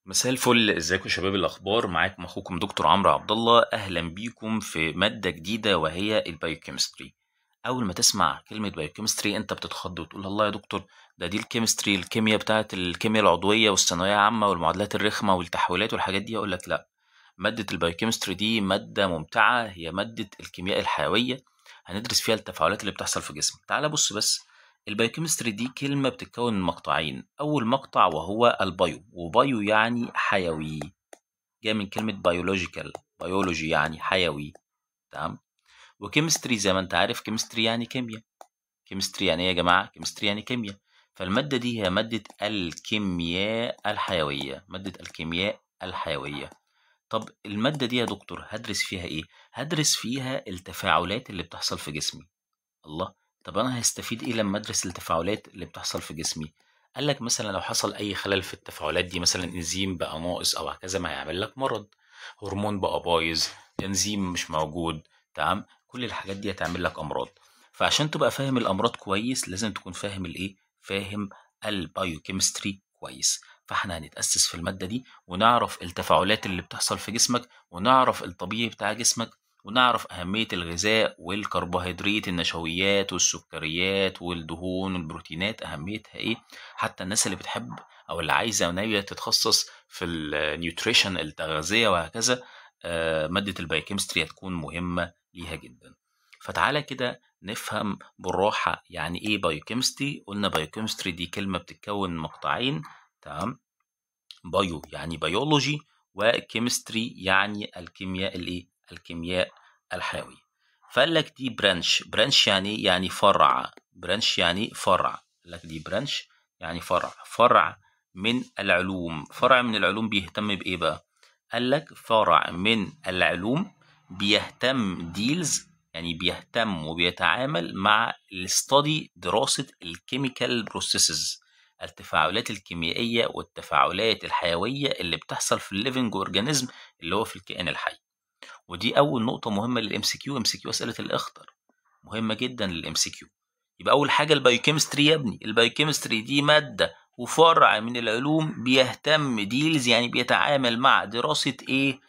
مساء الفل، ازيكم يا شباب؟ الاخبار معاكم اخوكم دكتور عمرو عبد الله. اهلا بيكم في ماده جديده وهي البايوكيمستري. اول ما تسمع كلمه بايوكيمستري انت بتتخض وتقول الله يا دكتور، دي الكيمستري، الكيمياء بتاعه الكيمياء العضويه والثانويه عامه والمعادلات الرخمه والتحويلات والحاجات دي. اقول لك لا، ماده البايوكيمستري دي ماده ممتعه، هي ماده الكيمياء الحيويه. هندرس فيها التفاعلات اللي بتحصل في جسمك. تعال بص بس، البايوكيمستري دي كلمة بتتكون من مقطعين. أول مقطع وهو البايو، وبايو يعني حيوي، جاي من كلمة بيولوجيكال، بيولوجي يعني حيوي، تمام. وكيمستري زي ما أنت عارف، كيمستري يعني كيمياء. كيمستري يعني إيه يا جماعة؟ كيمستري يعني كيمياء. فالمادة دي هي مادة الكيمياء الحيوية، مادة الكيمياء الحيوية. طب المادة دي يا دكتور هدرس فيها إيه؟ هدرس فيها التفاعلات اللي بتحصل في جسمي. الله، طب انا هستفيد ايه لما ادرس التفاعلات اللي بتحصل في جسمي؟ قال لك مثلا لو حصل اي خلل في التفاعلات دي، مثلا انزيم بقى ناقص او هكذا، ما هيعمل لك مرض. هرمون بقى بايظ، انزيم مش موجود، تمام، كل الحاجات دي هتعمل لك امراض. فعشان تبقى فاهم الامراض كويس لازم تكون فاهم الايه، فاهم البايوكيمستري كويس. فاحنا هنتأسس في المادة دي ونعرف التفاعلات اللي بتحصل في جسمك، ونعرف الطبيعي بتاع جسمك، ونعرف أهمية الغذاء والكربوهيدرات، النشويات والسكريات والدهون والبروتينات أهميتها إيه. حتى الناس اللي بتحب أو اللي عايزة ناوية تتخصص في النيوتريشن، التغذية وهكذا، مادة البايوكيمستري هتكون مهمة ليها جدا. فتعالى كده نفهم بالراحة يعني إيه بايوكيمستري. قلنا بايوكيمستري دي كلمة بتتكون من مقطعين، تمام. بايو يعني بيولوجي، وكيمستري يعني الكيمياء الايه، الكيمياء الحيويه. فقال لك دي برانش. برانش يعني إيه؟ يعني فرع. برانش يعني فرع. قال لك دي برانش يعني فرع، فرع من العلوم. فرع من العلوم بيهتم بايه بقى؟ قال لك فرع من العلوم بيهتم ديلز، يعني بيهتم وبيتعامل مع الاستادي، دراسه الكيميكال بروسيسز، التفاعلات الكيميائية والتفاعلات الحيوية اللي بتحصل في الليفنج اورجانيزم، اللي هو في الكائن الحي. ودي أول نقطة مهمة للإم سي كيو. إم سي كيو أسئلة الأخطر مهمة جدا للإم سي كيو. يبقى أول حاجة البايوكيمستري يا ابني، البايوكيمستري دي مادة وفرع من العلوم بيهتم ديلز، يعني بيتعامل مع دراسة إيه؟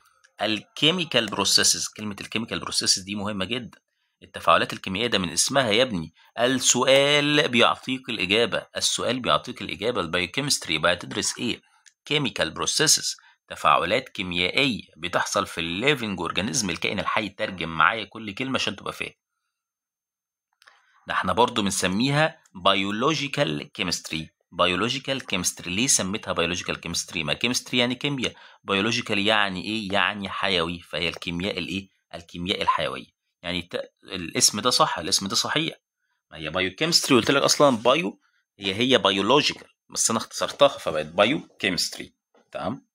الكيميكال بروسيسز. كلمة الكيميكال بروسيسز دي مهمة جدا. التفاعلات الكيميائية ده من اسمها يا ابني، السؤال بيعطيك الإجابة، السؤال بيعطيك الإجابة. البايوكيمستري بقى تدرس إيه؟ كيميكال بروسيسز، تفاعلات كيميائية بتحصل في الليفنج اورجانيزم، الكائن الحي. ترجم معايا كل كلمة عشان تبقى فاهم. ده احنا برضو بنسميها بيولوجيكال كيمستري. بيولوجيكال كيمستري ليه سميتها بيولوجيكال كيمستري؟ ما كيمستري يعني كيمياء، بيولوجيكال يعني ايه؟ يعني حيوي. فهي الكيمياء الايه، الكيمياء الحيويه. يعني الاسم ده صح، الاسم ده صحيح. ما هي بايو كيمستري، قلت لك اصلا بايو هي بيولوجيكال، بس انا اختصرتها فبقت بايو كيمستري، تمام.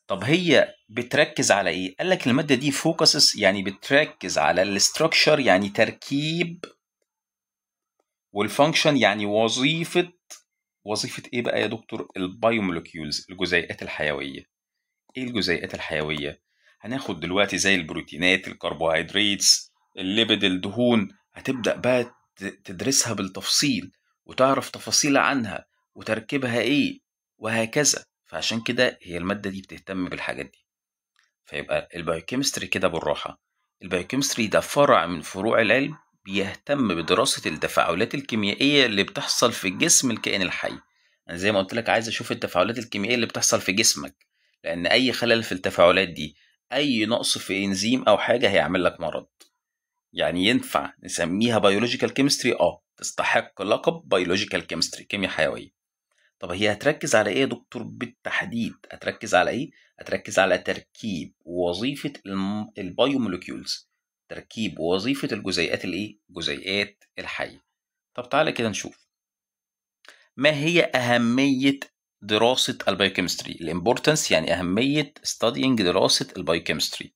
طب هي بتركز على ايه؟ قال لك الماده دي فوكسز، يعني بتركز على الاستراكشر يعني تركيب، والفانكشن يعني وظيفة. وظيفة ايه بقى يا دكتور؟ البايوموليكيولز، الجزيئات الحيوية. ايه الجزيئات الحيوية؟ هناخد دلوقتي زي البروتينات، الكربوهيدرات، الليبيد، الدهون. هتبدأ بقى تدرسها بالتفصيل وتعرف تفاصيل عنها وتركيبها ايه وهكذا. فعشان كده هي المادة دي بتهتم بالحاجات دي. فيبقى البايوكيمستري كده بالراحة، البايوكيمستري ده فرع من فروع العلم بيهتم بدراسة التفاعلات الكيميائية اللي بتحصل في جسم الكائن الحي. أنا زي ما قلت لك عايز أشوف التفاعلات الكيميائية اللي بتحصل في جسمك، لأن أي خلل في التفاعلات دي، أي نقص في إنزيم أو حاجة هيعمل لك مرض. يعني ينفع نسميها بيولوجيكال كيمستري؟ تستحق لقب بيولوجيكال كيمستري، كيمياء حيوية. طب هي هتركز على ايه يا دكتور بالتحديد؟ هتركز على ايه؟ هتركز على تركيب ووظيفة البايوموليكيولز، تركيب ووظيفة الجزيئات الايه؟ جزيئات الحية. طب تعالى كده نشوف ما هي أهمية دراسة البايوكيمستري. الامبورتنس يعني أهمية studying دراسة البايوكيمستري.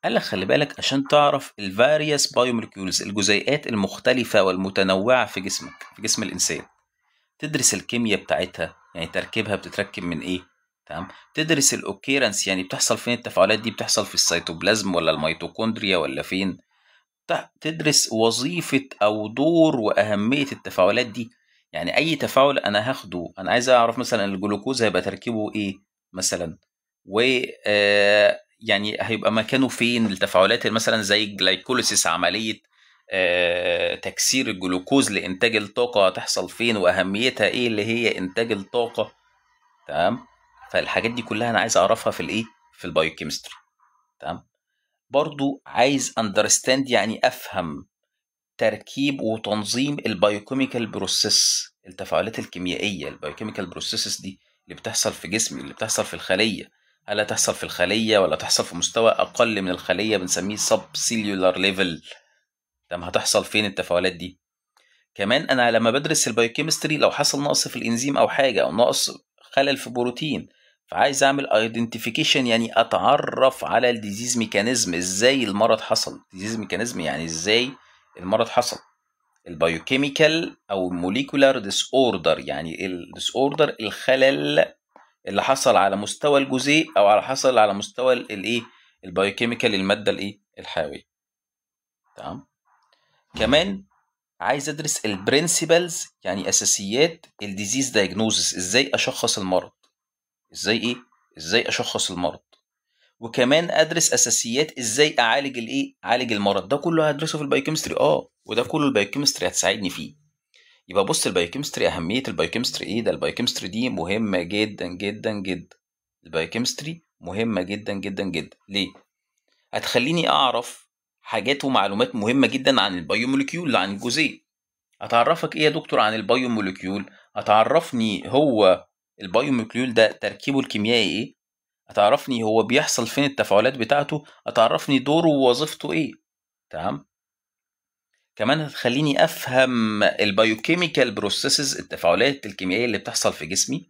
قال لك خلي بالك عشان تعرف الفاريوس بايوموليكيولز، الجزيئات المختلفة والمتنوعة في جسمك، في جسم الإنسان. تدرس الكيمياء بتاعتها، يعني تركيبها بتتركب من ايه، تمام. تدرس الاوكيرنس، يعني بتحصل فين التفاعلات دي، بتحصل في السيتوبلازم ولا الميتوكوندريا ولا فين. تدرس وظيفة او دور واهمية التفاعلات دي. يعني اي تفاعل انا هاخده، انا عايز اعرف مثلا الجلوكوز هيبقى تركيبه ايه، مثلا، و يعني هيبقى مكانه فين التفاعلات مثلا زي الجلايكوليسيس، عملية تكسير الجلوكوز لإنتاج الطاقة هتحصل فين وأهميتها إيه اللي هي إنتاج الطاقة. تمام. فالحاجات دي كلها أنا عايز أعرفها في الإيه، في البايوكيمستري. تمام. برضو عايز understand يعني أفهم تركيب وتنظيم البايوكيميكال بروسيس، التفاعلات الكيميائية. البايوكيميكال بروسيسز دي اللي بتحصل في جسمي، اللي بتحصل في الخلية، هل هتحصل في الخلية ولا تحصل في مستوى أقل من الخلية بنسميه سب سيلولار ليفل. طب هتحصل فين التفاعلات دي؟ كمان أنا لما بدرس البايوكيمستري لو حصل نقص في الإنزيم أو حاجة، أو نقص خلل في بروتين، فعايز أعمل ايدنتيفيكيشن يعني أتعرف على الديزيز ميكانيزم، إزاي المرض حصل. ديزيز ميكانيزم يعني إزاي المرض حصل. البايوكيميكال او موليكولار ديس اوردر يعني الديس اوردر، الخلل اللي حصل على مستوى الجزيء او على حصل على مستوى الايه، البايوكيميكال، الماده الايه الحيويه. تمام. كمان عايز ادرس البرنسبلز يعني اساسيات الديزيز دايجنوزس، ازاي اشخص المرض، ازاي ايه، ازاي اشخص المرض. وكمان ادرس اساسيات ازاي اعالج الايه، اعالج المرض. ده كله هدرسه في البايوكيمستري، وده كله البايوكيمستري هتساعدني فيه. يبقى بص، البايوكيمستري أهمية البايوكيمستري إيه؟ ده البايوكيمستري دي مهمة جدا جدا جدا. البايوكيمستري مهمة جدا جدا جدا. ليه؟ هتخليني أعرف حاجات ومعلومات مهمة جدا عن البايوموليكيول، عن الجزيء. هتعرفك إيه يا دكتور عن البايوموليكيول؟ هتعرفني هو البايوموليكيول ده تركيبه الكيميائي إيه؟ هتعرفني هو بيحصل فين التفاعلات بتاعته، هتعرفني دوره ووظيفته إيه. تمام؟ كمان هتخليني افهم البايوكيميكال بروسيسز، التفاعلات الكيميائيه اللي بتحصل في جسمي،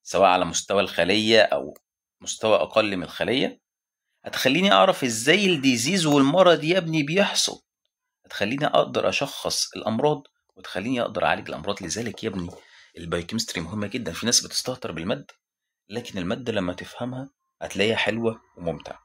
سواء على مستوى الخليه او مستوى اقل من الخليه. هتخليني اعرف ازاي الديزيز والمرض يا ابني بيحصل. هتخليني اقدر اشخص الامراض، وتخليني اقدر اعالج الامراض. لذلك يا ابني البايوكيمستري مهمه جدا. في ناس بتستهتر بالماده، لكن الماده لما تفهمها هتلاقيها حلوه وممتعه.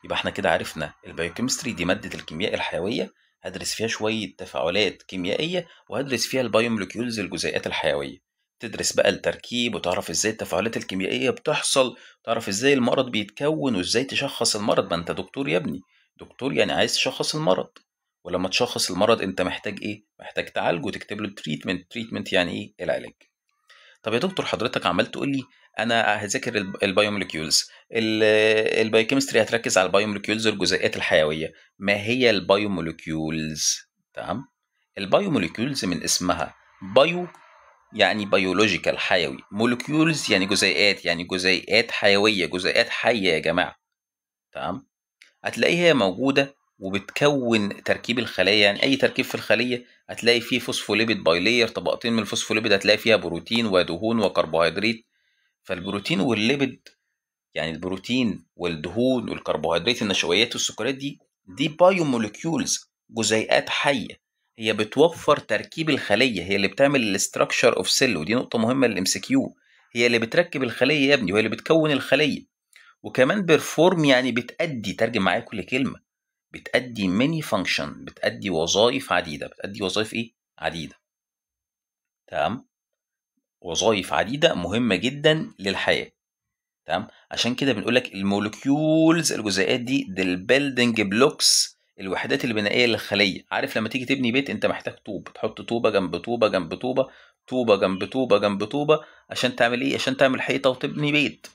يبقى احنا كده عرفنا البايوكيمستري دي مادة الكيمياء الحيوية، هدرس فيها شوية تفاعلات كيميائية، وهدرس فيها البايوموليكيولز، الجزيئات الحيوية. تدرس بقى التركيب، وتعرف ازاي التفاعلات الكيميائية بتحصل، وتعرف ازاي المرض بيتكون، وازاي تشخص المرض. ما انت دكتور يا ابني، دكتور يعني عايز تشخص المرض. ولما تشخص المرض انت محتاج ايه؟ محتاج تعالجه وتكتب له تريتمنت. تريتمنت يعني ايه؟ العلاج. طب يا دكتور حضرتك عمال تقول لي انا هذاكر البايوموليكيولز، البايوكيمستري هتركز على البايوموليكيولز والجزيئات الحيويه. ما هي البايوموليكيولز؟ تمام. البايوموليكيولز من اسمها بايو يعني بيولوجيكال حيوي، موليكيولز يعني جزيئات، يعني جزيئات حيويه، جزيئات حيه يا جماعه. تمام. هتلاقيها هي موجودة وبتكون تركيب الخلايا. يعني أي تركيب في الخلية هتلاقي فيه فوسفوليبيد بايلير، طبقتين من الفوسفوليبيد، هتلاقي فيها بروتين ودهون وكربوهيدرات. فالبروتين والليبيد يعني البروتين والدهون والكربوهيدرات، النشويات والسكريات دي بايوموليكيولز، جزيئات حية. هي بتوفر تركيب الخلية، هي اللي بتعمل الاستراكشر اوف سيل. ودي نقطة مهمة للام سي كيو. هي اللي بتركب الخلية يا ابني، وهي اللي بتكون الخلية. وكمان بيرفورم يعني بتأدي، ترجم معايا كل كلمة، بتأدي many function، بتأدي وظائف عديدة. بتأدي وظائف ايه؟ عديدة. تمام. وظائف عديدة مهمة جدا للحياة. تمام. عشان كده بنقول لك المولكيولز، الجزيئات دي البيلدنج بلوكس، الوحدات البنائية للخلية. عارف لما تيجي تبني بيت انت محتاج طوب، تحط طوبة جنب طوبة جنب طوبة، طوبة جنب طوبة جنب طوبة، عشان تعمل ايه؟ عشان تعمل حيطة وتبني بيت.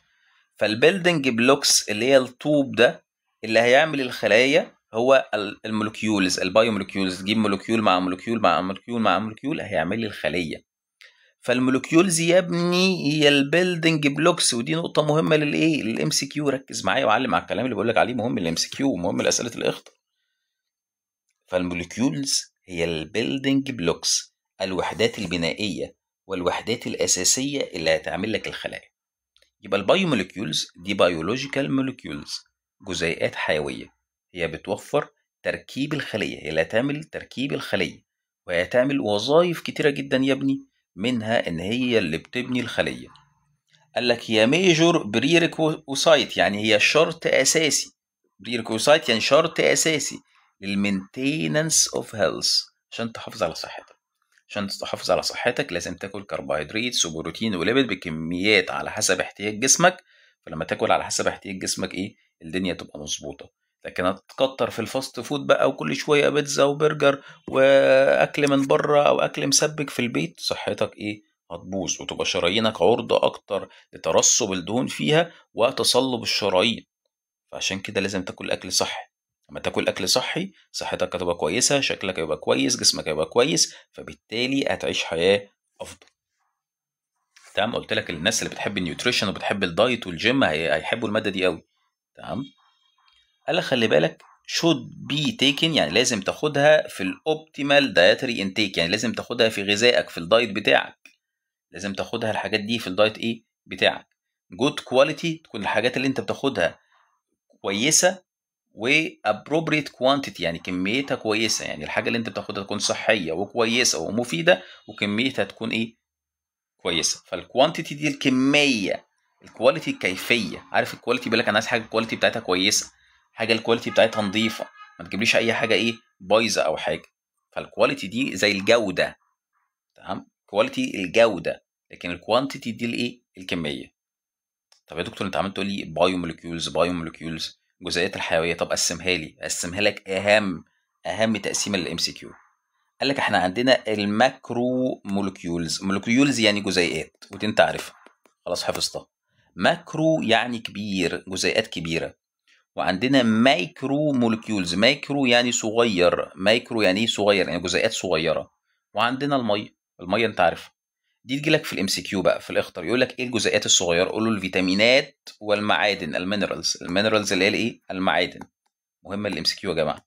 فالبيلدنج بلوكس اللي هي الطوب ده اللي هيعمل الخلايا هو المولكيولز، البايومولكيولز. تجيب مولكيول مع مولكيول مع مولكيول مع مولكيول هيعمل لي الخليه. فالمولكيولز يا ابني هي البيلدنج بلوكس. ودي نقطه مهمه للايه، للام سي كيو. ركز معايا وعلم على الكلام اللي بقول لك عليه، مهم للام سي كيو، مهم لاسئله الاخطاء. فالمولكيولز هي البيلدنج بلوكس، الوحدات البنائيه والوحدات الاساسيه اللي هتعمل لك الخلايا. يبقى البايوموليكيولز دي بيولوجيكال موليكيولز، جزيئات حيوية. هي بتوفر تركيب الخلية، هي اللي هتعمل تركيب الخلية، وهي هتعمل وظائف كتيرة جدا يا ابني. منها ان هي اللي بتبني الخلية. قال لك هي ميجور بريريكوسايت يعني هي شرط اساسي. بريريكوسايت يعني شرط اساسي للمينتيننس اوف هيلث، عشان تحافظ على صحتك. عشان تحافظ على صحتك لازم تاكل كربوهيدرات وبروتين وليبيد بكميات على حسب احتياج جسمك، فلما تاكل على حسب احتياج جسمك ايه الدنيا تبقى مظبوطه. لكن هتكتر في الفاست فود بقى وكل شويه بيتزا وبرجر واكل من بره او اكل مسبك في البيت، صحتك ايه هتبوظ، وتبقى شرايينك عرضه اكتر لترسب الدهون فيها وتصلب الشرايين. فعشان كده لازم تاكل اكل صحي. لما تاكل اكل صحي صحتك هتبقى كويسه، شكلك هيبقى كويس، جسمك هيبقى كويس، فبالتالي هتعيش حياه افضل. تمام. قلت لك الناس اللي بتحب النيوتريشن وبتحب الدايت والجيم هيحبوا الماده دي قوي. تمام. قال لك خلي بالك should be taken، يعني لازم تاخدها في الاوبتيمال dietary intake، يعني لازم تاخدها في غذائك في الدايت بتاعك، لازم تاخدها الحاجات دي في الدايت ايه بتاعك. good quality، تكون الحاجات اللي انت بتاخدها كويسه، و appropriate quantity يعني كميتها كويسه، يعني الحاجه اللي انت بتاخدها تكون صحيه وكويسه ومفيده وكميتها تكون ايه كويسه. فالكوانتيتي دي الكميه، الكواليتي الكيفيه. عارف الكواليتي بيقول لك انا عايز حاجه الكواليتي بتاعتها كويسه، حاجه الكواليتي بتاعتها نظيفه، ما تجيبليش اي حاجه ايه بايظه او حاجه. فالكواليتي دي زي الجوده. تمام. كواليتي الجوده، لكن الكوانتيتي دي الايه الكميه. طب يا دكتور انت عمال تقول لي بايو مولكيولز بايو مولكيولز جزيئات الحيويه، طب قسمها لي، قسمها لك اهم تقسيمه للام سي كيو. قال لك احنا عندنا الماكرو مولكيولز، مولكيولز يعني جزيئات ودي انت عارفها خلاص حفظتها. ماكرو يعني كبير، جزيئات كبيره. وعندنا مايكرو مولكيولز، مايكرو يعني صغير، مايكرو يعني ايه صغير، يعني جزيئات صغيره. وعندنا الميه، الميه انت عارفها. دي تجي لك في الام سي كيو بقى في الاخطر، يقول لك ايه الجزيئات الصغيره، قول له الفيتامينات والمعادن، المينرالز، المينرالز اللي هي الايه المعادن. مهمه الام سي كيو يا جماعه.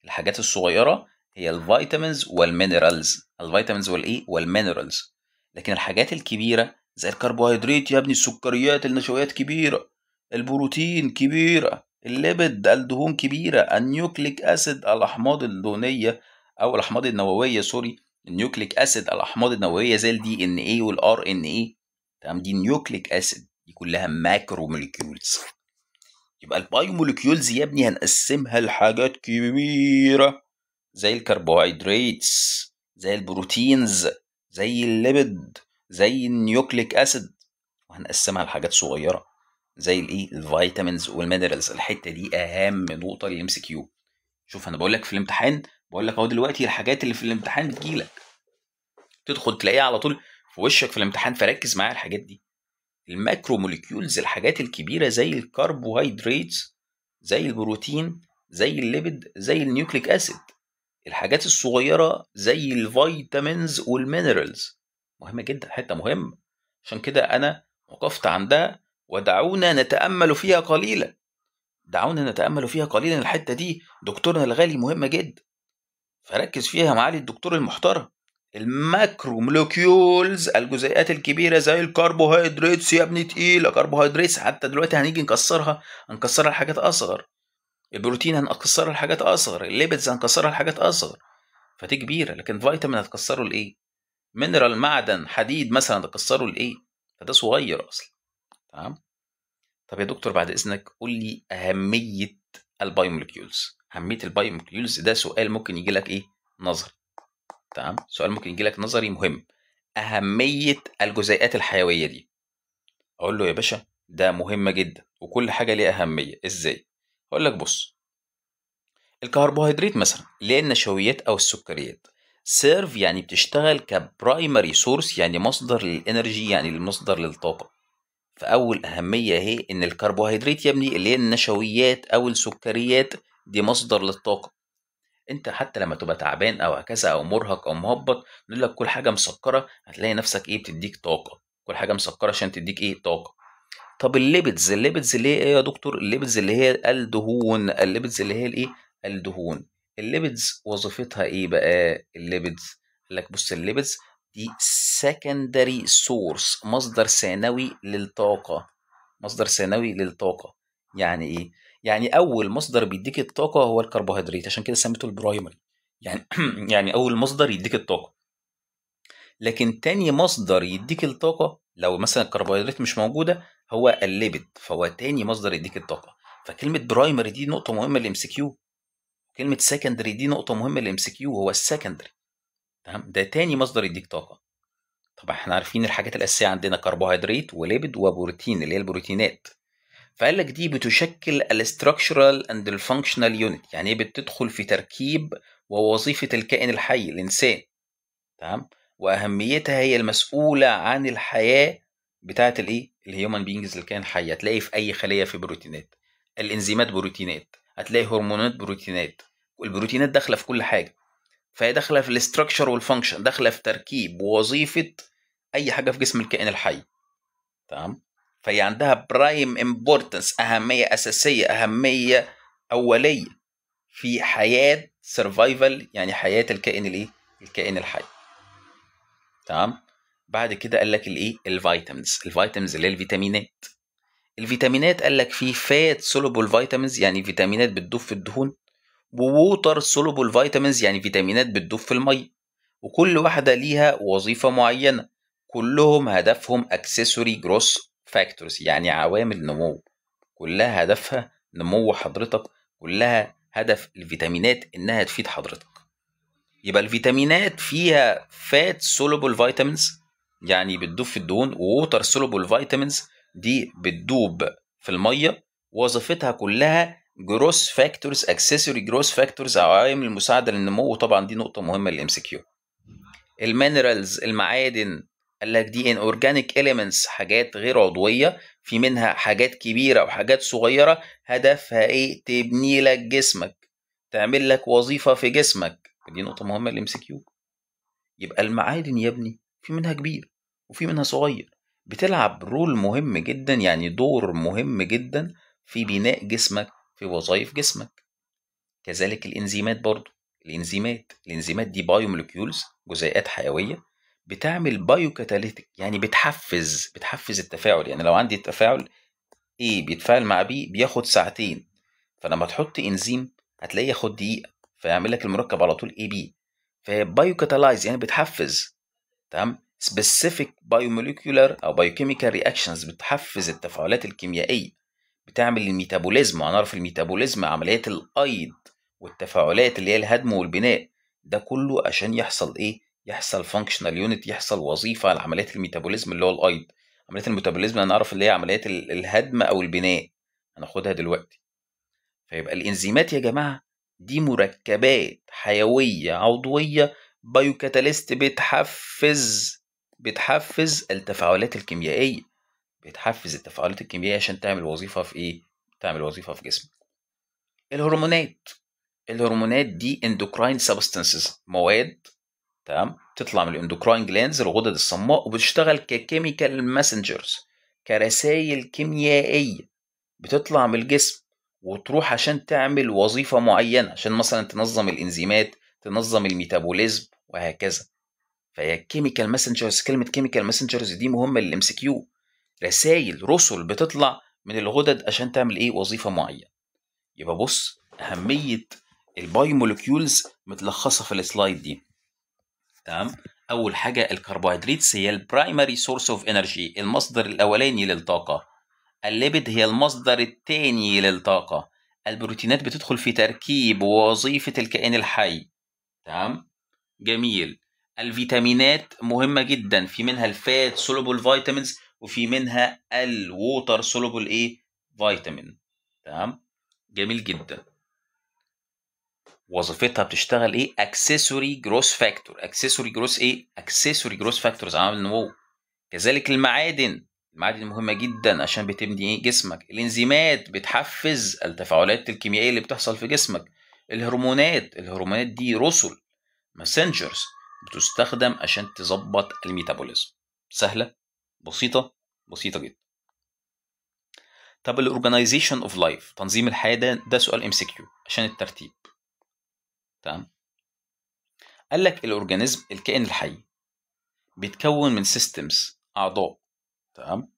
الحاجات الصغيره هي الفيتامينز والمينرالز، الفيتامينز والايه والمينرالز. لكن الحاجات الكبيره زي الكربوهيدرات يا ابني، السكريات، النشويات كبيره، البروتين كبيره، الليبيد الدهون كبيره، النيوكليك اسيد الاحماض الدهنيه او الاحماض النوويه سوري، النيوكليك اسيد الاحماض النوويه زي الدي ان اي والار ان اي. تمام. دي نيوكليك اسيد، دي كلها ماكرو موليكيولز. يبقى البايو موليكيولز يا ابني هنقسمها لحاجات كبيره زي الكربوهيدرات، زي البروتينز، زي الليبيد، زي النيوكليك اسيد. وهنقسمها لحاجات صغيره زي الايه الفيتامينز والمينرالز. الحته دي اهم نقطه للام سي كيو. شوف انا بقول لك في الامتحان، بقول لك اهو دلوقتي الحاجات اللي في الامتحان بتجيلك تدخل تلاقيها على طول في وشك في الامتحان، فركز معايا الحاجات دي. الماكرو موليكيولز الحاجات الكبيره زي الكربوهيدرات، زي البروتين، زي الليبيد، زي النيوكليك اسيد. الحاجات الصغيره زي الفيتامينز والمينرالز. مهمه جدا، حته مهمه. عشان كده انا وقفت عندها، ودعونا نتامل فيها قليلا، دعونا نتامل فيها قليلا. الحته دي دكتورنا الغالي مهمه جدا، فركز فيها معالي الدكتور المحترم. الماكرو مولكيولز الجزيئات الكبيره زي الكربوهيدرات يا ابني تقيله، كربوهيدرات حتى دلوقتي هنيجي نكسرها، هنكسرها لحاجات اصغر. البروتين هنكسرها لحاجات اصغر، الليبيدز هنكسرها لحاجات اصغر. فدي كبيره. لكن فيتامين هتكسره لايه؟ مينرال معدن حديد مثلا هتكسره لايه؟ فده صغير اصلا. تمام. طب يا دكتور بعد اذنك قول لي اهميه البايومولكيولز. اهميه البايومولكيولز ده سؤال ممكن يجي لك ايه نظري. تمام. سؤال ممكن يجي لك نظري مهم. اهميه الجزيئات الحيويه دي. اقول له يا باشا ده مهمه جدا وكل حاجه ليها اهميه. ازاي؟ اقول لك بص، الكربوهيدرات مثلا اللي هي النشويات او السكريات، سيرف يعني بتشتغل كبرايمري سورس، يعني مصدر للانرجي، يعني المصدر للطاقه. فاول اهميه اهي ان الكربوهيدرات يا ابني اللي هي النشويات او السكريات دي مصدر للطاقه. انت حتى لما تبقى تعبان او هكذا او مرهق او مهبط، نقول لك كل حاجه مسكره هتلاقي نفسك ايه بتديك طاقه، كل حاجه مسكره عشان تديك ايه طاقه. طب الليبيدز، الليبيدز اللي هي ايه يا دكتور؟ الليبيدز اللي هي الدهون، الليبيدز اللي هي الايه الدهون. الليبيدز وظيفتها ايه بقى الليبيدز؟ قال لك بص الليبيدز دي secondary source، مصدر ثانوي للطاقه، مصدر ثانوي للطاقه. يعني ايه؟ يعني اول مصدر بيديك الطاقه هو الكربوهيدرات، عشان كده سميته البرايمري يعني يعني اول مصدر يديك الطاقه. لكن تاني مصدر يديك الطاقة لو مثلا الكربوهيدرات مش موجودة هو الليبيد، فهو تاني مصدر يديك الطاقة. فكلمة برايمري دي نقطة مهمة للام سي كيو، كلمة سكندري دي نقطة مهمة للام سي كيو، هو السكندري. تمام. ده تاني مصدر يديك طاقة. طبعا احنا عارفين الحاجات الأساسية عندنا كربوهيدرات وليبيد وبروتين اللي هي البروتينات. فقال لك دي بتشكل الاستراكشرال اند الفانكشنال يونت، يعني ايه؟ بتدخل في تركيب ووظيفة الكائن الحي الإنسان. تمام. وأهميتها هي المسؤولة عن الحياة بتاعة الايه؟ الهيومن بينجز، الكائن الحي. هتلاقي في أي خلية في بروتينات، الإنزيمات بروتينات، هتلاقي هرمونات بروتينات. البروتينات داخلة في كل حاجة، فهي داخلة في الاستراكشر والفانكشن، داخلة في تركيب ووظيفة أي حاجة في جسم الكائن الحي. تمام. فهي عندها برايم امبورتنس، أهمية أساسية، أهمية أولية في حياة سرفايفل، يعني حياة الكائن الايه؟ الكائن الحي. تمام. بعد كده قال لك الايه؟ الفيتامينز. الفيتامينز اللي هي الفيتامينات. الفيتامينات قال لك في فات سولوبل فيتامينز، يعني فيتامينات بتدوب في الدهون، وووتر سولوبل فيتامينز، يعني فيتامينات بتدوب في الميه. وكل واحده ليها وظيفه معينه، كلهم هدفهم اكسسوري جروس فاكتورز، يعني عوامل نمو. كلها هدفها نمو حضرتك، كلها هدف الفيتامينات انها تفيد حضرتك. يبقى الفيتامينات فيها فات سولوبل فيتامينز، يعني بتدوب في الدهون، ووتر سولوبل فيتامينز دي بتدوب في الميه. وظيفتها كلها جروس فاكتورز، اكسسوري جروس فاكتورز، او عوامل مساعده للنمو. طبعا دي نقطه مهمه للام سي كيو. المينرالز، المعادن، قال لك دي ان اورجانيك اليمنتس، حاجات غير عضويه، في منها حاجات كبيره وحاجات صغيره. هدفها ايه؟ تبني لك جسمك، تعمل لك وظيفه في جسمك. دي نقطه مهمه للام سي كيو. يبقى المعادن يا ابني في منها كبير وفي منها صغير، بتلعب رول مهم جدا، يعني دور مهم جدا في بناء جسمك، في وظائف جسمك. كذلك الانزيمات برضو. الانزيمات دي بايو مولكيولز، جزيئات حيويه، بتعمل بايو كاتاليتيك، يعني بتحفز التفاعل. يعني لو عندي التفاعل A بيتفاعل مع B بياخد ساعتين، فلما تحط انزيم هتلاقيه ياخد دقيقه، فيعمل لك المركب على طول AB. فهي بايو كاتالايز، يعني بتحفز. تمام. specific biomolecular او biochemical reactions، بتحفز التفاعلات الكيميائيه، بتعمل الميتابوليزم. وهنعرف الميتابوليزم عمليات الايض والتفاعلات اللي هي الهدم والبناء. ده كله عشان يحصل ايه؟ يحصل فانكشنال يونت، يحصل وظيفه على عمليات الميتابوليزم اللي هو الايض. عمليات الميتابوليزم هنعرف اللي هي عمليات الهدم او البناء، هناخدها دلوقتي. فيبقى الانزيمات يا جماعه دي مركبات حيويه عضويه بايوكاتاليست، بتحفز التفاعلات الكيميائيه، بتحفز التفاعلات الكيميائيه عشان تعمل وظيفه في ايه؟ تعمل وظيفه في جسمك. الهرمونات. الهرمونات دي اندوكراين سبستانسز، مواد. تمام. تطلع من الاندوكراين جلاندز، الغدد الصماء، وبتشتغل ككيميكال ماسنجرز، كرسائل كيميائيه، بتطلع من الجسم وتروح عشان تعمل وظيفة معينة، عشان مثلا تنظم الإنزيمات، تنظم الميتابوليزم، وهكذا. فهي كيميكال ماسنجرز. كلمة كيميكال ماسنجرز دي مهمة للام سي كيو، رسل بتطلع من الغدد عشان تعمل ايه؟ وظيفة معينة. يبقى بص، أهمية البايو مولكيولز متلخصة في السلايد دي. تمام. أول حاجة الكربوهيدرات هي البرايمري سورس اوف انرجي، المصدر الأولاني للطاقة. الليبيد هي المصدر الثاني للطاقة. البروتينات بتدخل في تركيب ووظيفة الكائن الحي. تمام. جميل. الفيتامينات مهمة جدا، في منها الفات سولوبل فيتامينز، وفي منها الووتر سولوبل ايه؟ فيتامين. تمام. جميل جدا. وظيفتها بتشتغل ايه؟ اكسسوري جروس فاكتور. اكسسوري جروس ايه؟ اكسسوري جروس فاكتورز، عامل نمو. كذلك المعادن. المعادن مهمة جدا عشان بتبني ايه؟ جسمك. الانزيمات بتحفز التفاعلات الكيميائية اللي بتحصل في جسمك. الهرمونات دي رسل، ماسنجرز، بتستخدم عشان تظبط الميتابوليزم. سهلة، بسيطة، بسيطة جدا. طب الاورجنايزيشن اوف لايف، تنظيم الحياة، ده سؤال ام سي كيو عشان الترتيب. تمام. قال لك الاورجانيزم، الكائن الحي، بيتكون من سيستمز، اعضاء. تمام.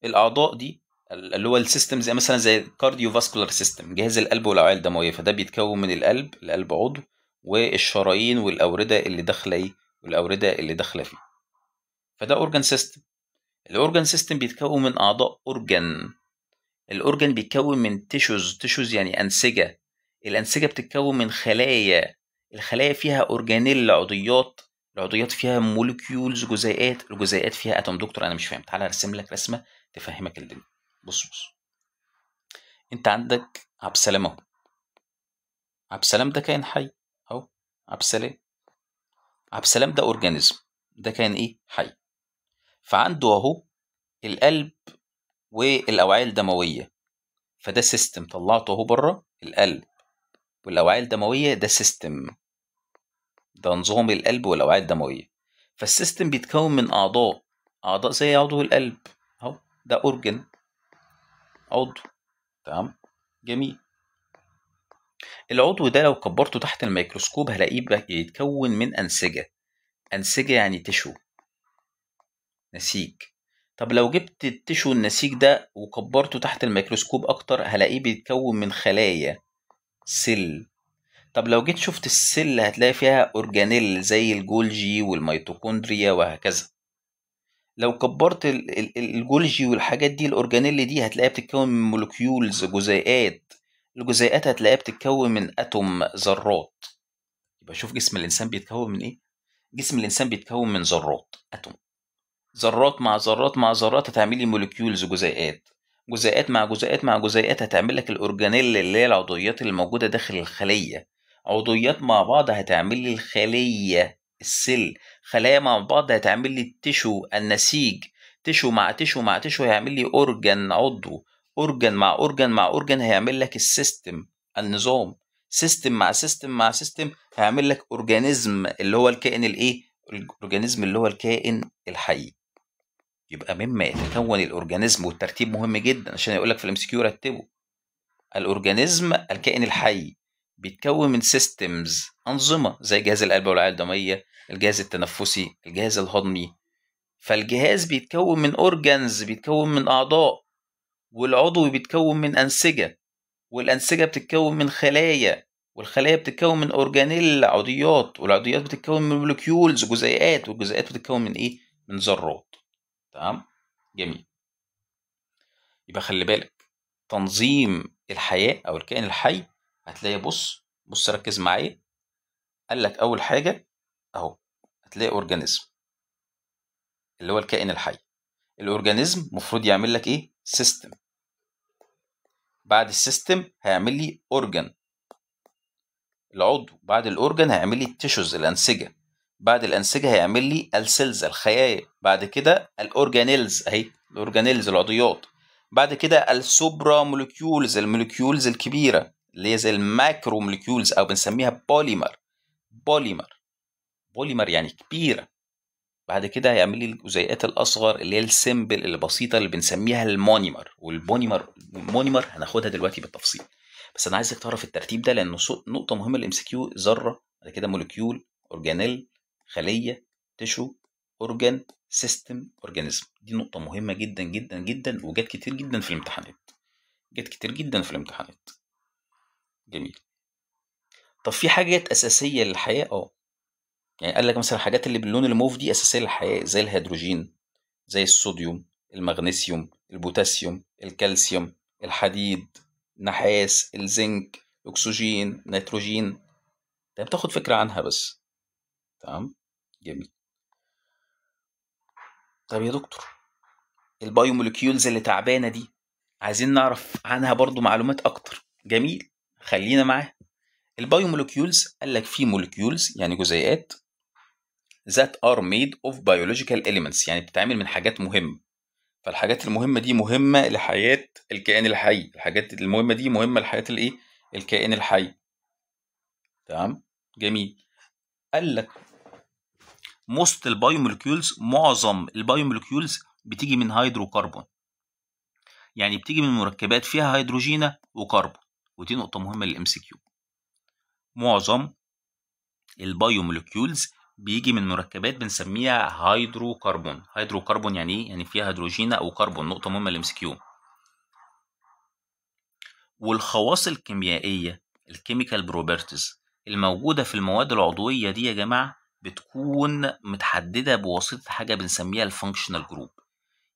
الاعضاء دي اللي هو السيستم، زي مثلا زي الكارديو فاسكولار سيستم، جهاز القلب والاوعيه الدمويه، فده بيتكون من القلب عضو، والشرايين والاورده اللي داخله ايه؟ والاورده اللي داخله فيه. فده اورجان سيستم. الاورجان سيستم بيتكون من اعضاء اورجان. الاورجان بيتكون من تيشوز يعني انسجه. الانسجه بتتكون من خلايا. الخلايا فيها اورجانيل، عضيات العضويات فيها موليكيولز جزيئات، الجزيئات فيها اتوم. دكتور انا مش فاهم، تعالى ارسم لك رسمه تفهمك الدنيا. بص انت عندك عبد السلام اهو، عبد السلام ده كائن حي اهو، عبد السلام، عبد السلام ده اورجانيزم، ده كان ايه؟ حي. فعنده اهو القلب والاوعيه الدمويه، فده سيستم طلعته اهو بره. القلب والاوعيه الدمويه ده سيستم، ده نظام القلب والاوعيه الدمويه. فالسيستم بيتكون من اعضاء، اعضاء زي عضو القلب اهو، ده اورجن، عضو. تمام، جميل. العضو ده لو كبرته تحت الميكروسكوب هلاقيه بيتكون من انسجه. انسجه يعني تشو، نسيج. طب لو جبت التشو النسيج ده وكبرته تحت الميكروسكوب اكتر هلاقيه بيتكون من خلايا، سيل. طب لو جيت شفت السيل هتلاقي فيها اورجانيل زي الجولجي والميتوكوندريا وهكذا. لو كبرت الجولجي والحاجات دي، الاورجانيل دي هتلاقيها بتتكون من مولكيولز، جزيئات. الجزيئات هتلاقيها بتتكون من اتوم، ذرات. يبقى شوف جسم الانسان بيتكون من ايه؟ جسم الانسان بيتكون من ذرات، اتوم. ذرات مع ذرات مع ذرات هتعمل لي مولكيولز، جزيئات. جزيئات مع جزيئات مع جزيئات هتعمل لك الاورجانيل اللي هي العضويات اللي موجوده داخل الخليه. عضويات مع بعض هتعمل لي الخليه، السيل. خلايا مع بعض هتعمل لي التشو، النسيج. تشو مع تشو مع تشو هيعمل لي اورجان، عضو. اورجان مع اورجان مع اورجان هيعمل لك السيستم، النظام. سيستم مع سيستم مع سيستم هيعمل لك اورجانيزم اللي هو الكائن الايه؟ الاورجانيزم اللي هو الكائن الحي. يبقى مما يتكون الأورجانيزم، والترتيب مهم جدا عشان يقول لك في الام سي كيو رتبه. الأورجانيزم الكائن الحي بيتكون من سيستمز، أنظمة زي جهاز القلب والأوعية الدموية، الجهاز التنفسي، الجهاز الهضمي. فالجهاز بيتكون من أورجانز، بيتكون من أعضاء، والعضو بيتكون من أنسجة، والأنسجة بتتكون من خلايا، والخلايا بتتكون من أورجانيل، عضويات، والعضويات بتتكون من مولكيولز، جزيئات، والجزيئات بتتكون من إيه؟ من ذرات. تمام، جميل. يبقى خلي بالك، تنظيم الحياة أو الكائن الحي هتلاقي، بص ركز معايا. قال لك أول حاجة أهو هتلاقي أورجانيزم اللي هو الكائن الحي. الأورجانيزم المفروض يعمل لك إيه؟ سيستم. بعد السيستم هيعمل لي أورجان، العضو. بعد الأورجان هيعمل لي التيشوز، الأنسجة. بعد الأنسجة هيعمل لي السيلز، الخلايا. بعد كده الأورجانيلز أهي، الأورجانيلز العضويات. بعد كده السوبرا مولكيولز، المولكيولز الكبيرة اللي هي زي الماكرو مولكيولز أو بنسميها بوليمر. بوليمر يعني كبيرة. بعد كده هيعمل لي الجزيئات الأصغر اللي هي السيمبل البسيطة اللي بنسميها المونيمر. والمونيمر هناخدها دلوقتي بالتفصيل، بس أنا عايزك تعرف الترتيب ده لأنه نقطة مهمة للإم سي كيو. ذرة، بعد كده مولكيول، أورجانيل، خلية، تشو، أورجان، سيستم، أورجانيزم. دي نقطة مهمة جدا جدا جدا، وجات كتير جدا في الامتحانات، جات كتير جدا في الامتحانات. جميل. طب في حاجات أساسية للحياة؟ يعني قال لك مثلا الحاجات اللي باللون الموف دي أساسية للحياة، زي الهيدروجين، زي الصوديوم، المغنيسيوم، البوتاسيوم، الكالسيوم، الحديد، النحاس، الزنك، الأكسجين، النيتروجين. انت بتاخد فكرة عنها بس. تمام، جميل. طب يا دكتور، البايوموليكيولز اللي تعبانة دي عايزين نعرف عنها برضو معلومات أكتر. جميل، خلينا معاها. البايوموليكيولز قال لك في موليكيولز يعني جزيئات that are made of biological elements، يعني بتتعمل من حاجات مهمة. فالحاجات المهمة دي مهمة لحياة الكائن الحي، الحاجات المهمة دي مهمة لحياة الايه؟ الكائن الحي. تمام، جميل. قال لك most البايوموليكيولز، معظم البايوموليكيولز بتيجي من هيدروكربون، يعني بتيجي من مركبات فيها هيدروجين وكربون. ودي نقطة مهمة للام سي كيو. معظم البايوموليكيولز بيجي من مركبات بنسميها هيدروكربون. هيدروكربون يعني ايه؟ يعني فيها هيدروجين او كربون. نقطة مهمة للام سي كيو. والخواص الكيميائية، الكيميكال بروبرتيز الموجودة في المواد العضوية دي يا جماعة بتكون متحددة بواسطة حاجة بنسميها الفانكشنال جروب.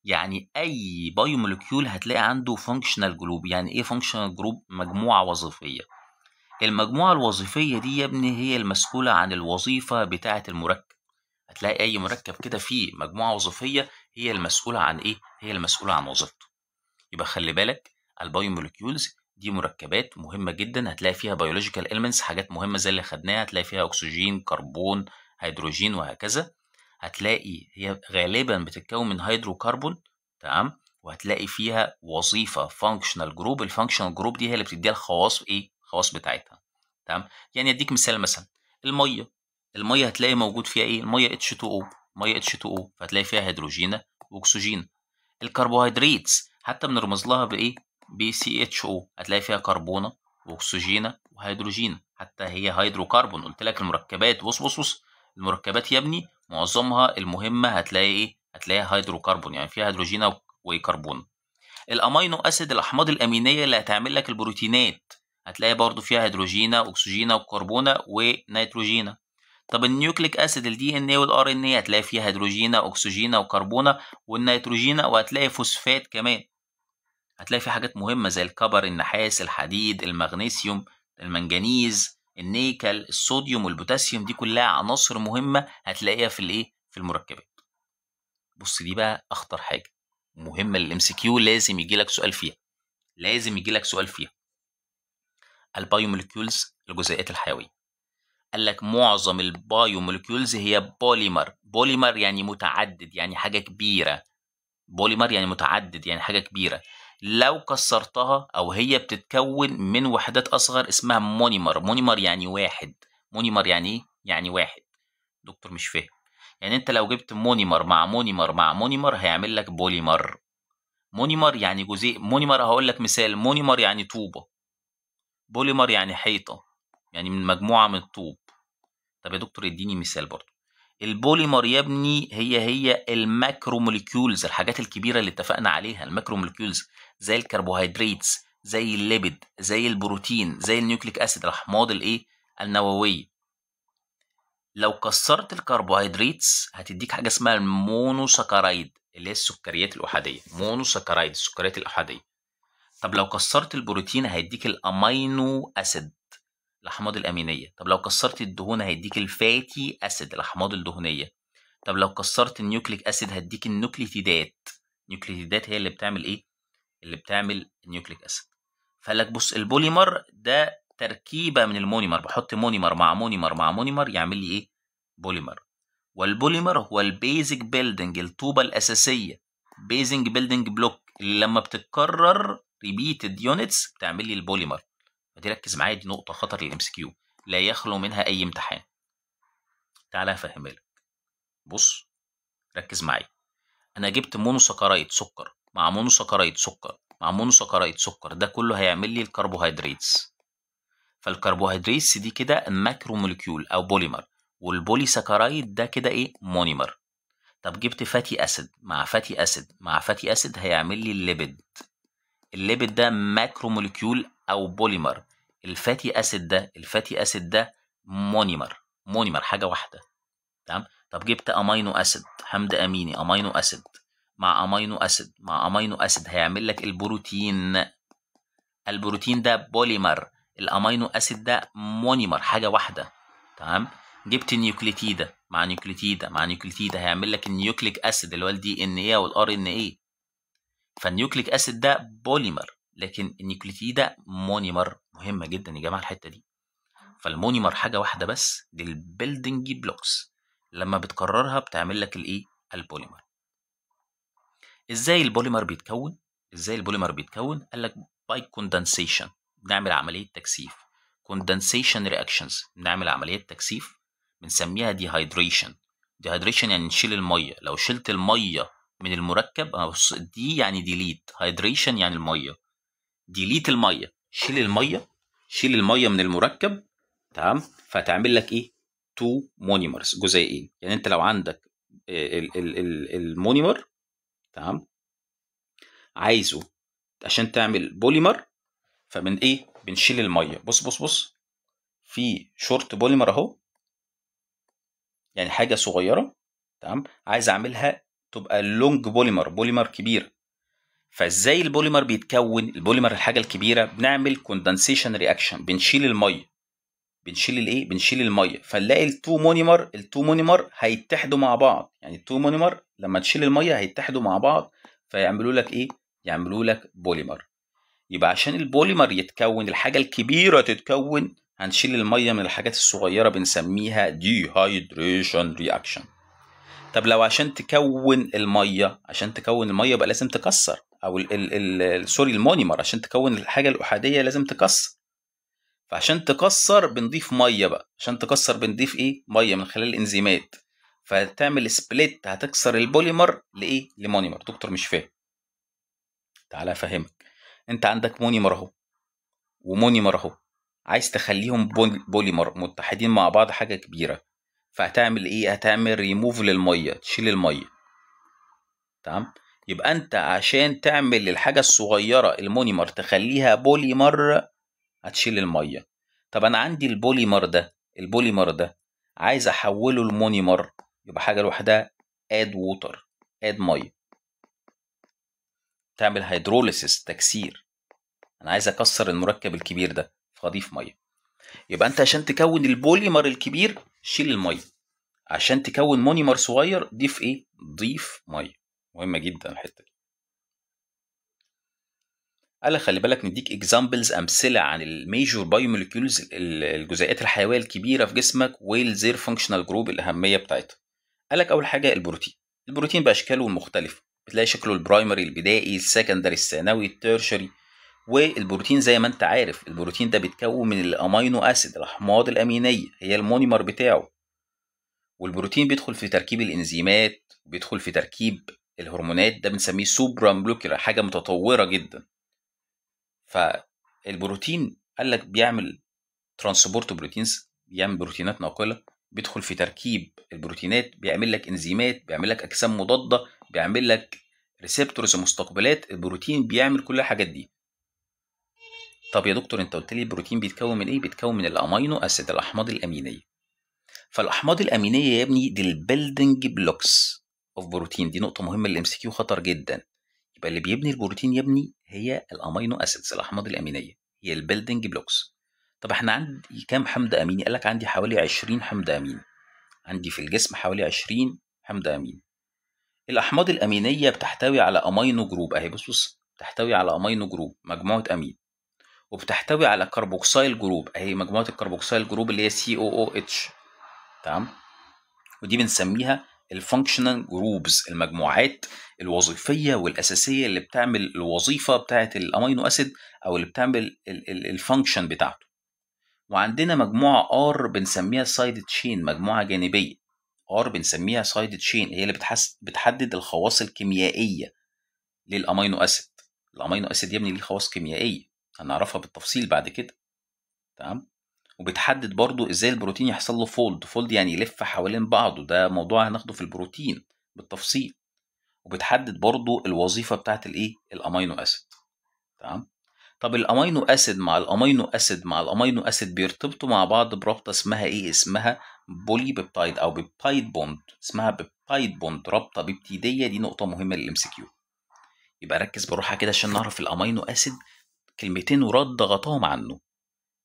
يعني أي بايوموليكيول هتلاقي عنده فانكشنال جروب. يعني إيه فانكشنال جروب؟ مجموعة وظيفية. المجموعة الوظيفية دي يا ابني هي المسؤولة عن الوظيفة بتاعة المركب. هتلاقي اي مركب كده فيه مجموعه وظيفيه هي المسؤوله عن ايه؟ هي المسؤوله عن وظيفته. يبقى خلي بالك البايوموليكيولز دي مركبات مهمه جدا، هتلاقي فيها بيولوجيكال إيلمنتس، حاجات مهمه زي اللي خدناها، هتلاقي فيها اكسجين، كربون، هيدروجين وهكذا. هتلاقي هي غالبا بتتكون من هيدروكربون، تمام، وهتلاقي فيها وظيفه فانكشنال جروب. الفانكشنال جروب دي هي اللي بتديها الخواص ايه؟ الخواص بتاعتها، تمام. يعني اديك مثال، مثلا الميه هتلاقي موجود فيها ايه؟ الميه H2O، ميه H2O، فهتلاقي فيها هيدروجين واكسجين. الكربوهيدرات حتى بنرمز لها بايه؟ BCHO، هتلاقي فيها كربونه واكسجين وهيدروجين، حتى هي هيدروكربون. قلت لك المركبات، بص المركبات يا ابني معظمها المهمه هتلاقي ايه؟ هتلاقيها هيدروكربون، يعني فيها هيدروجين وكربون. الامينو اسيد، الاحماض الامينيه اللي هتعمل لك البروتينات، هتلاقي برضو فيها هيدروجين واكسجين وكربونه ونيتروجين. طب النيوكليك اسيد، الدي ان اي والار ان اي، هتلاقي فيها هيدروجين واكسجين وكربونه والنيتروجين، وهتلاقي فوسفات كمان. هتلاقي في حاجات مهمه زي الكبر، النحاس، الحديد، المغنيسيوم، المنجنيز، النيكل، الصوديوم والبوتاسيوم، دي كلها عناصر مهمه هتلاقيها في الايه؟ في المركبات. بص دي بقى اخطر حاجه مهمه للام سي كيو، لازم يجي لك سؤال فيها، لازم يجي لك سؤال فيها. البايوموليكيولز، الجزيئات الحيويه. قال لك معظم البايوموليكيولز هي بوليمر. بوليمر يعني متعدد، يعني حاجه كبيره. بوليمر يعني متعدد، يعني حاجه كبيره. لو كسرتها او هي بتتكون من وحدات اصغر اسمها مونيمر. مونيمر يعني واحد. مونيمر يعني ايه؟ يعني واحد. دكتور مش فاهم. يعني انت لو جبت مونيمر مع مونيمر مع مونيمر هيعمل لك بوليمر. مونيمر يعني جزيء. مونيمر هقول لك مثال، مونيمر يعني طوبه. بوليمر يعني حيطه، يعني من مجموعه من الطوب. طب يا دكتور اديني مثال برضه. البوليمر يا ابني هي الماكرو موليكيولز، الحاجات الكبيره اللي اتفقنا عليها. الماكرو موليكيولز زي الكربوهيدرات، زي الليبيد، زي البروتين، زي النيوكليك اسيد، الاحماض الايه؟ النوويه. لو كسرت الكربوهيدرات هتديك حاجه اسمها المونوساكرايد، اللي هي السكريات الاحاديه. مونوساكرايد، السكريات الاحاديه. طب لو كسرت البروتين هيديك الامينو اسيد، الاحماض الامينيه. طب لو كسرت الدهون هيديك الفاتي اسيد، الاحماض الدهنيه. طب لو كسرت النيوكليك اسيد هديك النوكليتيدات. النيوكليتيدات هي اللي بتعمل ايه؟ اللي بتعمل النيوكليك اسيد. فقال لك بص، البوليمر ده تركيبه من المونيمر، بحط مونيمر مع مونيمر مع مونيمر يعمل لي ايه؟ بوليمر. والبوليمر هو البيزك بيلدنج، الطوبه الاساسيه، بيزنج بيلدنج بلوك، اللي لما بتتكرر ريبيتد يونتس بتعمل لي البوليمر. فدي ركز معايا، دي نقطه خطر للام سي كيو، لا يخلو منها اي امتحان. تعالى افهمها لك. بص ركز معايا. انا جبت مونوساكرايد سكر مع مونوساكرايد سكر مع مونوساكرايد سكر، ده كله هيعمل لي الكربوهيدرات. فالكربوهيدرات دي كده ماكرو موليكيول او بوليمر، والبوليساكرايد ده كده ايه؟ مونيمر. طب جبت فاتي اسيد مع فاتي اسيد مع فاتي اسيد هيعمل لي الليبيد. الليبيد ده ماكرو موليكيول او بوليمر. الفاتي اسيد ده مونيمر. مونيمر حاجه واحده، تمام. طب جبت امينو اسيد، حمض اميني، امينو اسيد مع امينو اسيد مع امينو اسيد هيعمل لك البروتين. البروتين ده بوليمر. الامينو اسيد ده مونيمر، حاجه واحده، تمام. جبت نيوكليتيده مع نيوكليتيده مع نيوكليتيده هيعمل لك النيوكليك اسيد اللي هو الدي ان ايه والار ان ايه. فالنيوكليك اسيد ده بوليمر، لكن النيوكليتيده مونيمر. مهمه جدا يا جماعه الحته دي. فالمونيمر حاجه واحده بس، دي البيلدنج بلوكس، لما بتكررها بتعمل لك الايه؟ البوليمر. ازاي البوليمر بيتكون؟ قال لك باي كوندنسيشن، بنعمل عمليه تكثيف. كوندنسيشن رياكشنز، بنعمل عمليه تكثيف بنسميها ديهايدريشن. ديهايدريشن يعني نشيل الميه. لو شلت الميه من المركب، بص دي يعني ديليت، هايدريشن يعني الميه، ديليت الميه، شيل الميه من المركب، تمام. فتعمل لك ايه؟ تو مونيمرز، جزيئين. يعني انت لو عندك المونيمر، تمام، عايزه عشان تعمل بوليمر، فمن ايه؟ بنشيل الميه. بص في شورت بوليمر اهو، يعني حاجه صغيره، تمام، عايز اعملها تبقى لونج بوليمر، بوليمر كبير. فازاي البوليمر بيتكون؟ البوليمر الحاجه الكبيره بنعمل كوندنسيشن رياكشن، بنشيل الميه. بنشيل الايه؟ بنشيل الميه، فنلاقي التو مونيمر هيتحدوا مع بعض. يعني التو مونيمر لما تشيل الميه هيتحدوا مع بعض، فيعملوا لك ايه؟ يعملوا لك بوليمر. يبقى عشان البوليمر يتكون، الحاجه الكبيره تتكون، هنشيل الميه من الحاجات الصغيره، بنسميها ديهايدريشن رياكشن. طب لو عشان تكون الميه، يبقى لازم تكسر، او سوري، المونيمر عشان تكون الحاجه الاحاديه لازم تكسر. فعشان تكسر بنضيف ميه بقى، عشان تكسر بنضيف ايه؟ ميه من خلال الانزيمات. فتعمل سبليت، هتكسر البوليمر لايه؟ لمونيمر. دكتور مش فاهم. تعالى افهمك. انت عندك مونيمر اهو ومونيمر اهو، عايز تخليهم بوليمر متحدين مع بعض حاجه كبيره، فهتعمل ايه؟ هتعمل ريموف للميه، تشيل الميه. تمام. يبقى انت عشان تعمل الحاجه الصغيره المونيمر تخليها بوليمر، هتشيل الميه. طب انا عندي البوليمر ده عايز احوله لمونيمر، يبقى حاجه لوحدها، اد ووتر، اد ميه، تعمل هيدروليسيس، تكسير. انا عايز اكسر المركب الكبير ده، فاضيف ميه. يبقى انت عشان تكون البوليمر الكبير شيل الميه، عشان تكون مونيمر صغير ضيف ايه؟ ضيف ميه. مهمه جدا الحته دي. قال خلي بالك، نديك اكزامبلز، امثله عن الميجور بايوموليكيولز، الجزيئات الحيويه الكبيره في جسمك، والزير فانكشنال جروب، الاهميه بتاعتها. قال لك اول حاجه البروتين باشكاله المختلفه، بتلاقي شكله البرايمري، البدائي، السكندري، الثانوي، التيرشري. والبروتين زي ما انت عارف، البروتين ده بيتكون من الامينو اسيد، الاحماض الامينيه هي المونيمر بتاعه. والبروتين بيدخل في تركيب الانزيمات، بيدخل في تركيب الهرمونات، ده بنسميه سوبرا مولكيولر، حاجه متطوره جدا. فالبروتين قال لك بيعمل ترانسبورت بروتينز، بيعمل بروتينات ناقله، بيدخل في تركيب البروتينات، بيعمل لك انزيمات، بيعمل لك اجسام مضاده، بيعمل لك ريسبتورز، مستقبلات. البروتين بيعمل كل الحاجات دي. طب يا دكتور انت قلت لي البروتين بيتكون من ايه؟ بيتكون من الامينو اسيد، الاحماض الامينيه. فالاحماض الامينيه يا ابني دي البيلدنج بلوكس اوف بروتين، دي نقطه مهمه، الام سي كيو خطر جدا. يبقى اللي بيبني البروتين يا ابني هي الامينو اسيدز، الاحماض الامينيه، هي البيلدنج بلوكس. طب احنا عندي كام حمض اميني؟ قال لك عندي حوالي 20 حمض اميني، عندي في الجسم حوالي 20 حمض اميني. الاحماض الامينيه بتحتوي على امينو جروب اهي، بص بتحتوي على امينو جروب، مجموعه امين، وبتحتوي على كربوكسيل جروب اهي، مجموعه الكربوكسيل جروب اللي هي COOH. تمام. ودي بنسميها الفانكشنال جروبز، المجموعات الوظيفيه والاساسيه اللي بتعمل الوظيفه بتاعه الامينو اسيد، او اللي بتعمل الفانكشن بتاعته. وعندنا مجموعه ار بنسميها سايد تشين، مجموعه جانبيه، ار بنسميها سايد تشين، هي اللي بتحدد الخواص الكيميائيه للامينو اسيد. الامينو اسيد يا ابني ليه خواص كيميائيه، هنعرفها بالتفصيل بعد كده. تمام. وبتحدد برضو ازاي البروتين يحصل له فولد يعني يلف حوالين بعضه، ده موضوع هناخده في البروتين بالتفصيل. وبتحدد برضو الوظيفه بتاعت الايه؟ الامينو اسيد. تمام. طب الامينو اسيد مع الامينو اسيد بيرتبطوا مع بعض برابطه اسمها ايه؟ اسمها بولي بيبتايد او بيبتايد بوند، اسمها بيبتايد بوند، رابطه بيبتيديه. دي نقطه مهمه للام سي كيو. يبقى ركز بروحها كده عشان نعرف الامينو اسيد، كلمتين ورد ضغطهم عنه.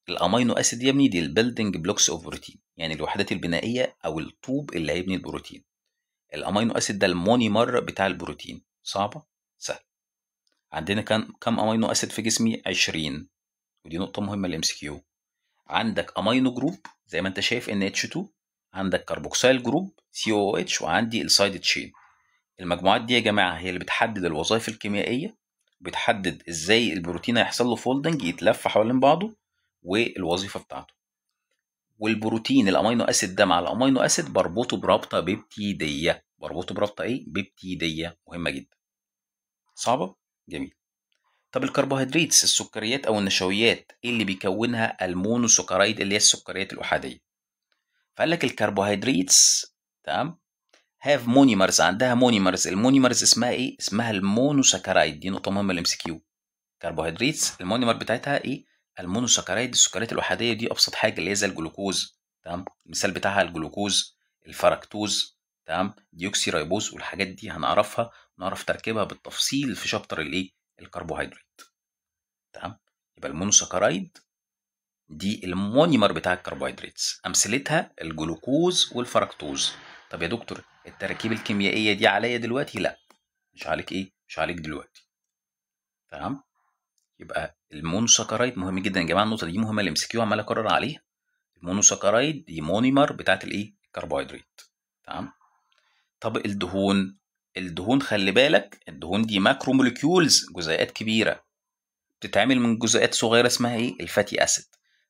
الامينو اسيد يا ابني دي البيلدنج بلوكس اوف بروتين، يعني الوحدات البنائيه او الطوب اللي هيبني البروتين. الامينو اسيد ده المونيمر بتاع البروتين. صعبه؟ سهل. عندنا كم امينو اسيد في جسمي؟ 20. ودي نقطه مهمه للام سي كيو. عندك امينو جروب زي ما انت شايف NH2، عندك كربوكسيل جروب COOH، وعندي السايد تشين. المجموعات دي يا جماعه هي اللي بتحدد الوظائف الكيميائيه، بتحدد ازاي البروتين هيحصل له فولدنج، يتلف حوالين بعضه، والوظيفه بتاعته. والبروتين الامينو اسيد ده مع الامينو اسيد بربطه برابطه بيبتيديه، بربطه برابطه ايه؟ بيبتيديه، مهمه جدا. صعبه؟ جميل. طب الكربوهيدرات، السكريات او النشويات، ايه اللي بيكونها؟ المونوسكرايد اللي هي السكريات الاحاديه. فقال لك الكربوهيدرات، تمام، هاف مونيمرز، عندها مونيمرز. المونيمرز اسمها ايه؟ اسمها المونوسكرايد. دي نقطه مهمه للام سي كيو. كربوهيدرات المونيمر بتاعتها ايه؟ المونوسكرايد، السكريات الاحاديه. دي ابسط حاجه اللي هي زي الجلوكوز. تمام. المثال بتاعها الجلوكوز، الفركتوز، تمام، ديوكسي رايبوز، والحاجات دي هنعرفها، نعرف تركيبها بالتفصيل في شابتر الايه؟ الكربوهيدرات. تمام. يبقى المونوسكرايد دي المونيمر بتاع الكربوهيدرات، امثلتها الجلوكوز والفركتوز. طب يا دكتور التراكيب الكيميائيه دي عليا دلوقتي؟ لا، مش عليك ايه، مش عليك دلوقتي. تمام. يبقى المونوساكرايد مهم جدا يا جماعه، النقطه دي مهمه، الام سي كيو عمال اكرر عليها. المونوساكرايد دي مونيمر بتاعت الايه، الكربوهيدرات. تمام. طب الدهون خلي بالك، الدهون دي ماكرو موليكيولز، جزيئات كبيره بتتعمل من جزيئات صغيره اسمها ايه، الفاتي اسيد.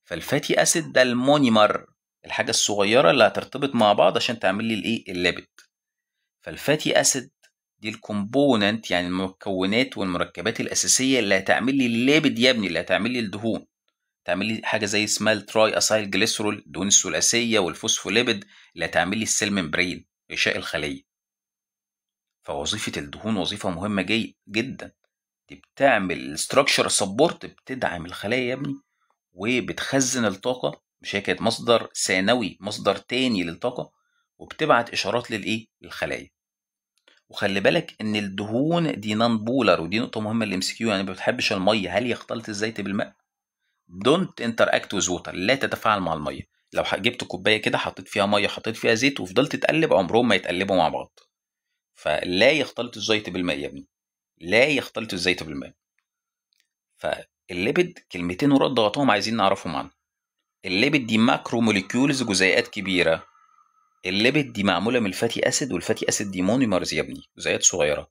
فالفاتي اسيد ده المونيمر، الحاجه الصغيره اللي هترتبط مع بعض عشان تعمل لي الايه، الليبيد. فالفاتي اسيد دي الكومبوننت، يعني المكونات والمركبات الاساسيه اللي هتعمل لي الليبيد يا ابني، اللي هتعمل لي الدهون. تعمل لي حاجه زي اسمها التراي اسايل جليسرول، الدهون الثلاثيه، والفوسفوليبيد اللي هتعمل لي السيل ممبرين، غشاء الخليه. فوظيفه الدهون وظيفه مهمه جدا. دي بتعمل ستراكشر سبورت، بتدعم الخلايا يا ابني، وبتخزن الطاقه، مش هي كانت مصدر ثانوي، مصدر تاني للطاقه، وبتبعت اشارات للايه، للخلايا. وخلي بالك ان الدهون دي نون بولر، ودي نقطه مهمه للام سي كيو، يعني ما بتحبش الميه. هل يختلط الزيت بالماء؟ دونت انتراكت ويز ووتر، لا تتفاعل مع الميه. لو جبت كوبايه كده، حطيت فيها ميه، حطيت فيها زيت، وفضلت تقلب، عمرهم ما يتقلبوا مع بعض. فلا يختلط الزيت بالماء يا ابني، لا يختلط الزيت بالماء. فالليبيد كلمتين ورد ضغطهم عايزين نعرفهم عنه. الليبيد دي ماكرو موليكيولز، جزيئات كبيره. الليبيد دي معموله من الفاتي اسيد، والفاتي اسيد دي مونيمرز يا ابني، جزيئات صغيره.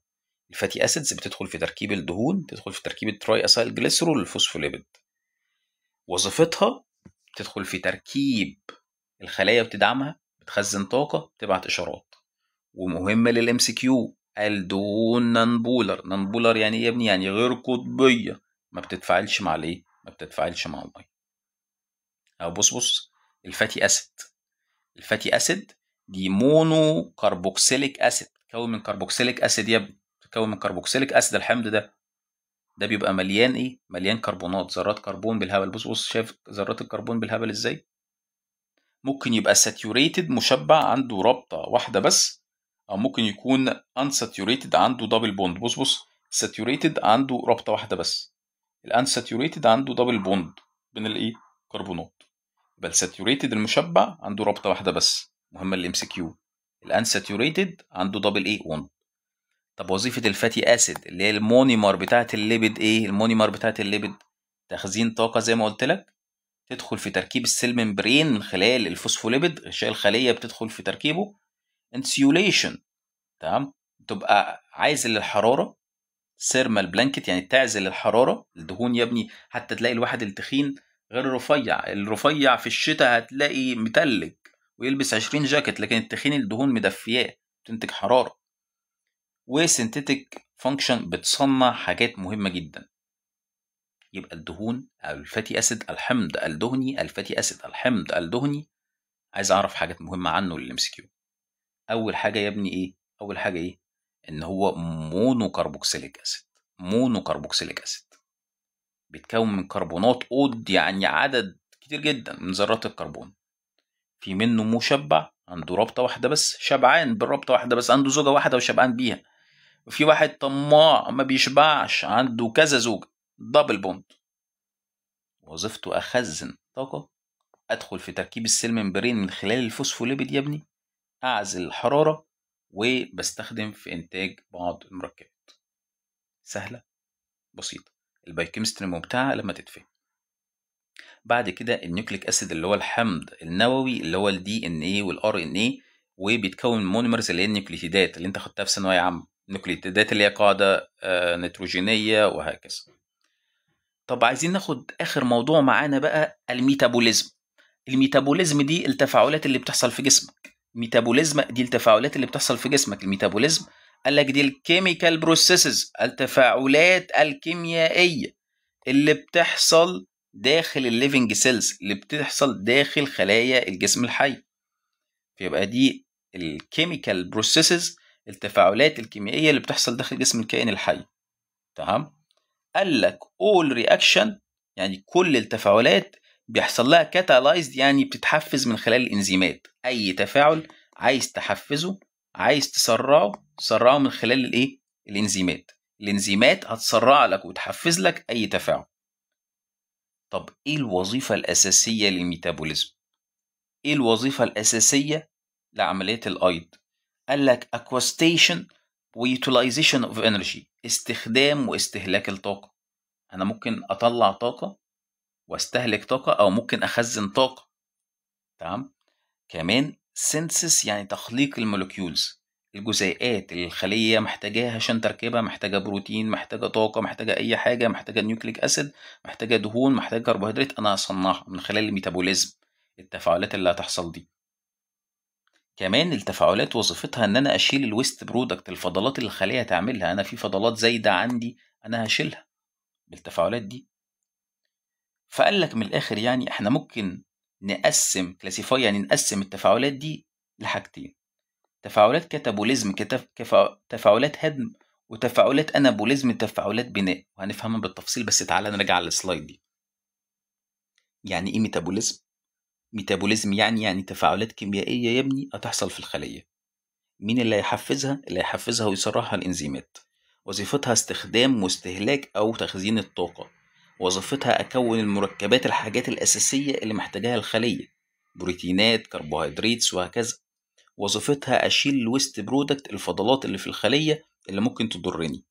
الفاتي اسيدز بتدخل في تركيب الدهون، تدخل في تركيب التراي اسايل جليسرول والفوسفوليبيد. وظيفتها تدخل في تركيب الخلايا وتدعمها، بتخزن طاقه، بتبعت اشارات. ومهمه للام سي كيو، الدهون نون بولر. نون بولر يعني ايه يا ابني؟ يعني غير قطبيه، ما بتتفاعلش مع الايه، ما بتتفاعلش مع الميه. او بص، الفاتي اسيد، الفاتي اسيد دي مونو كربوكسيليك اسيد، بتتكون من كربوكسيليك اسيد يا ابني، بتتكون من كربوكسيليك اسيد. الحمض ده بيبقى مليان ايه، مليان كربونات، ذرات كربون بالهبل. بص شايف ذرات الكربون بالهبل ازاي؟ ممكن يبقى ساتيوريتد، مشبع، عنده رابطه واحده بس، او ممكن يكون unsaturated، عنده دبل بوند. بص ساتيوريتد عنده رابطه واحده بس، الانساتيوريتد عنده دبل بوند بين الايه، كربونات. يبقى الساتيوريتد المشبع عنده رابطه واحده بس، مهمه للام سي كيو. الانساتيوريتد عنده دبل ايه، بوند. طب وظيفه الفاتي اسيد اللي هي المونيمر بتاعه الليبيد ايه، المونيمر بتاعه الليبيد؟ تخزين طاقه زي ما قلت لك، تدخل في تركيب السيل ممبرين من خلال الفوسفوليبيد، غشاء الخليه بتدخل في تركيبه. انسيوليشن، تمام، تبقى عازل للحراره، سيرمال بلانكت، يعني تعزل الحراره. الدهون يا ابني، حتى تلاقي الواحد التخين غير الرفيع، الرفيع في الشتاء هتلاقي متلج ويلبس 20 جاكيت، لكن التخين الدهون مدفياه، تنتج حراره. وسينتيتك فانكشن، بتصنع حاجات مهمه جدا. يبقى الدهون او الفاتي اسيد، الحمض الدهني، الفاتي اسيد الحمض الدهني. عايز اعرف حاجات مهمه عنه للام سي كيو. اول حاجه يا ابني ايه، اول حاجه ايه؟ ان هو مونو كربوكسيليك اسيد. مونو كربوكسيليك اسيد بيتكون من كربونات اود، يعني عدد كتير جدا من ذرات الكربون. في منه مشبع، عنده رابطه واحده بس، شبعان بالرابطه واحده بس، عنده زوجه واحده وشبعان بيها. وفي واحد طماع ما بيشبعش، عنده كذا زوجه، دبل بوند. وظيفته اخزن طاقه، ادخل في تركيب السيل ممبرين من خلال الفوسفوليبيد يا ابني، اعزل الحراره، وبستخدم في انتاج بعض المركبات. سهله، بسيطه، البايوكيمستري ممتعه لما تتفهم. بعد كده النيوكليك اسيد اللي هو الحمض النووي، اللي هو الدي ان ايه والار ان ايه، وبيتكون من مونيمرز اللي هي النيوكليتيدات اللي انت خدتها في ثانويه عامه. النيوكليتيدات اللي هي قاعده نيتروجينيه وهكذا. طب عايزين ناخد اخر موضوع معانا بقى، الميتابوليزم. الميتابوليزم دي التفاعلات اللي بتحصل في جسمك. ميتابوليزم دي التفاعلات اللي بتحصل في جسمك. الميتابوليزم قال لك دي الكيميكال بروسيسز، التفاعلات الكيميائيه اللي بتحصل داخل الليفنج سيلز، اللي بتحصل داخل خلايا الجسم الحي. فيبقى دي الكيميكال بروسيسز، التفاعلات الكيميائيه اللي بتحصل داخل جسم الكائن الحي. تمام. قال لك all reaction، يعني كل التفاعلات بيحصل لها catalyzed، يعني بتتحفز من خلال الانزيمات. اي تفاعل عايز تحفزه، عايز تسرعه من خلال الايه، الانزيمات. الانزيمات هتسرع لك وتحفز لك اي تفاعل. طب ايه الوظيفة الأساسية للميتابوليزم؟ ايه الوظيفة الأساسية لعملية الأيض؟ قال لك acquisition وutilization of energy، استخدام واستهلاك الطاقة. أنا ممكن أطلع طاقة واستهلك طاقة، أو ممكن أخزن طاقة. تمام. كمان synthesis يعني تخليق المولكيولز، الجزيئات اللي الخلية محتاجاها عشان تركيبها، محتاجة بروتين، محتاجة طاقة، محتاجة أي حاجة، محتاجة نيوكليك أسيد، محتاجة دهون، محتاجة كربوهيدرات، أنا هصنعها من خلال الميتابوليزم، التفاعلات اللي هتحصل دي. كمان التفاعلات وظيفتها ان انا اشيل الويست برودكت، الفضلات اللي الخليه هتعملها. انا في فضلات زايده عندي، انا هشيلها بالتفاعلات دي. فقال لك من الاخر يعني احنا ممكن نقسم كلاسيفاي، يعني نقسم التفاعلات دي لحاجتين: تفاعلات كاتابوليزم، تفاعلات هدم، وتفاعلات انابوليزم، تفاعلات بناء. وهنفهمها بالتفصيل، بس تعالى نرجع على السلايد دي. يعني ايه ميتابوليزم؟ ميتابوليزم يعني تفاعلات كيميائيه يا ابني هتحصل في الخليه. مين اللي هيحفزها؟ اللي هيحفزها ويسرعها الإنزيمات. وظيفتها استخدام واستهلاك أو تخزين الطاقة. وظيفتها أكون المركبات، الحاجات الأساسية اللي محتاجاها الخلية، بروتينات، كربوهيدرات، وهكذا. وظيفتها أشيل الويست برودكت، الفضلات اللي في الخلية اللي ممكن تضرني.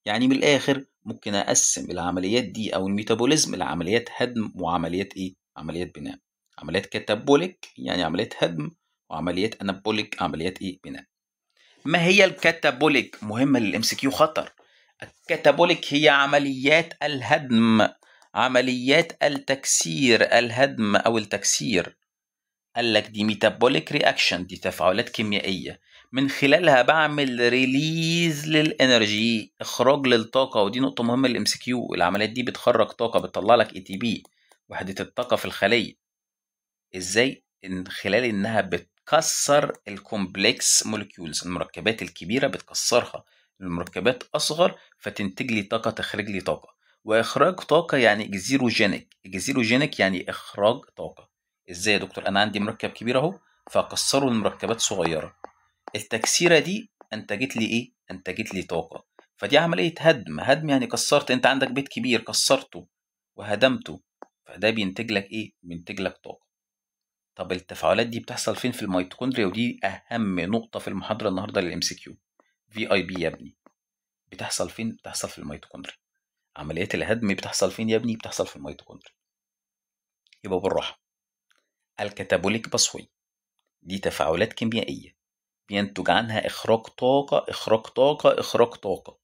يعني من الآخر ممكن أقسم العمليات دي أو الميتابوليزم لعمليات هدم وعمليات إيه؟ عمليات بناء. عمليات كاتابوليك يعني عمليات هدم، وعمليات أنابوليك عمليات إيه؟ بناء. ما هي الكاتابوليك؟ مهمة للام سي كيو، خطر. الكاتابوليك هي عمليات الهدم، عمليات التكسير، الهدم او التكسير. قال لك دي ميتابوليك رياكشن، دي تفاعلات كيميائية من خلالها بعمل ريليز للانرجي، اخراج للطاقة. ودي نقطة مهمة للام سي كيو. العمليات دي بتخرج طاقة، بتطلع لك اي تي بي، وحدة الطاقة في الخلية. ازاي؟ من خلال انها بتكسر الكومبلكس مولكيولز، المركبات الكبيره بتكسرها المركبات اصغر، فتنتج لي طاقه، تخرج لي طاقه. واخراج طاقه يعني اكزيروجينيك، اكزيروجينيك يعني اخراج طاقه. ازاي يا دكتور؟ انا عندي مركب كبير اهو، فاكسره لمركبات صغيره. التكسيره دي انتجت لي ايه؟ انتجت لي طاقه. فدي عمليه هدم. هدم يعني كسرت. انت عندك بيت كبير كسرته وهدمته، فده بينتج لك ايه؟ بينتج لك طاقه. طب التفاعلات دي بتحصل فين؟ في الميتوكوندريا، ودي اهم نقطه في المحاضره النهارده للام سي كيو. في اي بي يا ابني. بتحصل فين؟ بتحصل في الميتوكوندريا. عمليات الهدم بتحصل فين يا ابني؟ بتحصل في الميتوكوندريا. يبقى بالراحه. الكاتابوليك باسوي دي تفاعلات كيميائيه بينتج عنها اخراج طاقه، اخراج طاقه، اخراج طاقه.